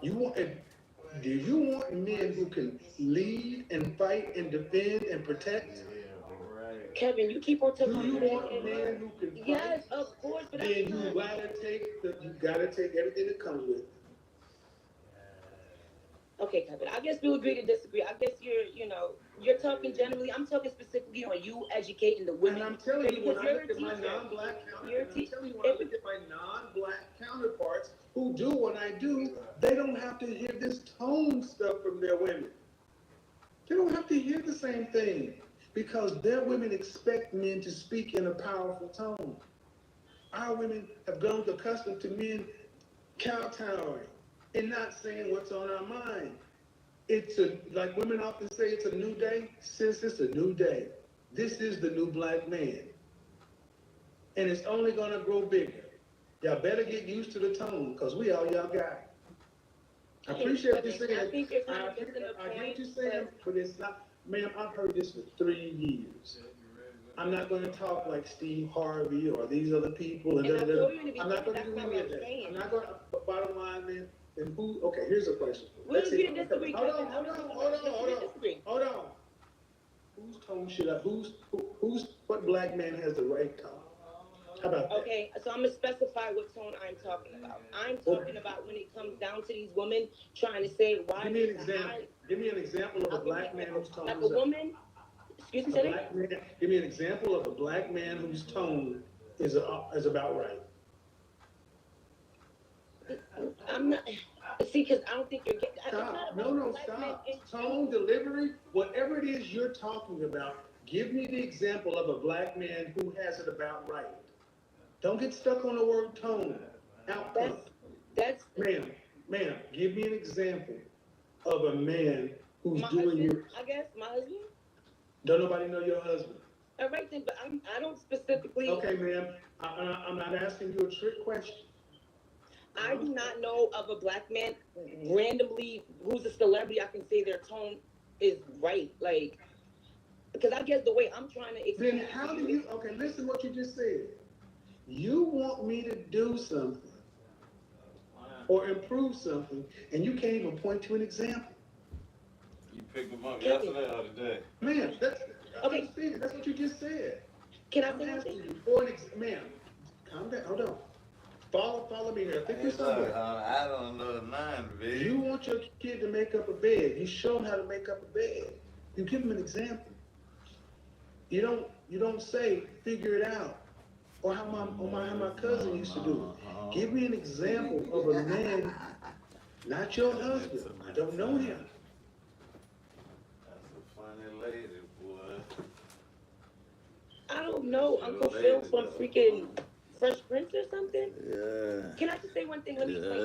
Do you want men who can lead and fight and defend and protect? Kevin, you keep on talking. Do you want men who can fight? Yes, of course, but then you gotta take everything that comes with it. Okay, Kevin. I guess we'll agree to disagree. I guess you're talking generally. I'm talking specifically on you educating the women. And I'm telling you, when I look at my non-black counterparts who do what I do, they don't have to hear this tone stuff from their women. They don't have to hear the same thing because their women expect men to speak in a powerful tone. Our women have grown accustomed to men kowtowing and not saying what's on our mind. Like women often say, it's a new day. Sis, it's a new day. This is the new black man. And it's only gonna grow bigger. Y'all better get used to the tone, because we all y'all got. I appreciate what you're saying. I think you're I get what you're saying, but it's not, ma'am, I've heard this for 3 years. I'm not going to talk like Steve Harvey or these other people. I'm not going to do any of that. I'm not going to, bottom line, man, and who, okay, here's a question. Let's see. Hold on. Whose tone should I, what black man has the right tone? How about that? Okay, so I'm going to specify what tone I'm talking about. I'm talking about when it comes down to these women trying to say, why... Give me an example. Give me an example of a black man whose tone like a woman... Excuse me, give me an example of a black man whose tone is about right. I'm not... See, because I don't think you're getting... Stop. No, stop. Tone, delivery, whatever it is you're talking about, give me the example of a black man who has it about right. Don't get stuck on the word tone. Outcome. Ma'am, give me an example of a man who's doing your... I guess my husband. Don't nobody know your husband? All right, then, but I don't specifically... Okay, ma'am, I'm not asking you a trick question. I do not know of a black man randomly who's a celebrity. I can say their tone is right. Like, because I guess the way I'm trying to explain... Then how do you... Okay, listen what you just said. You want me to do something or improve something, and you can't even point to an example. You picked them up yesterday or today? Ma'am, that's what you just said. Can I say something? Ma'am, calm down. Hold on. Follow me here. I think you're somewhere. I don't know none, baby. You want your kid to make up a bed. You show him how to make up a bed. You give him an example. You don't say, figure it out. Or how my cousin used to do it. Give me an example of a man, not your husband. I don't know him. That's a funny lady, boy. I don't know, Uncle Phil from freaking Fresh Prince or something? Yeah. Can I just say one thing? Let me explain.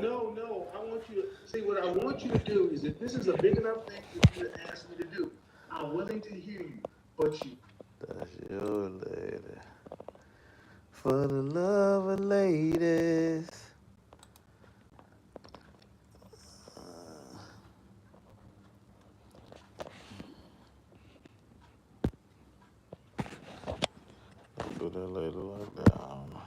No. I want you to see what I want you to do is if this is a big enough thing for you to ask me to do, I'm willing to hear you, but you. That's your lady. For the love of ladies. I'll do that later like that. I don't know.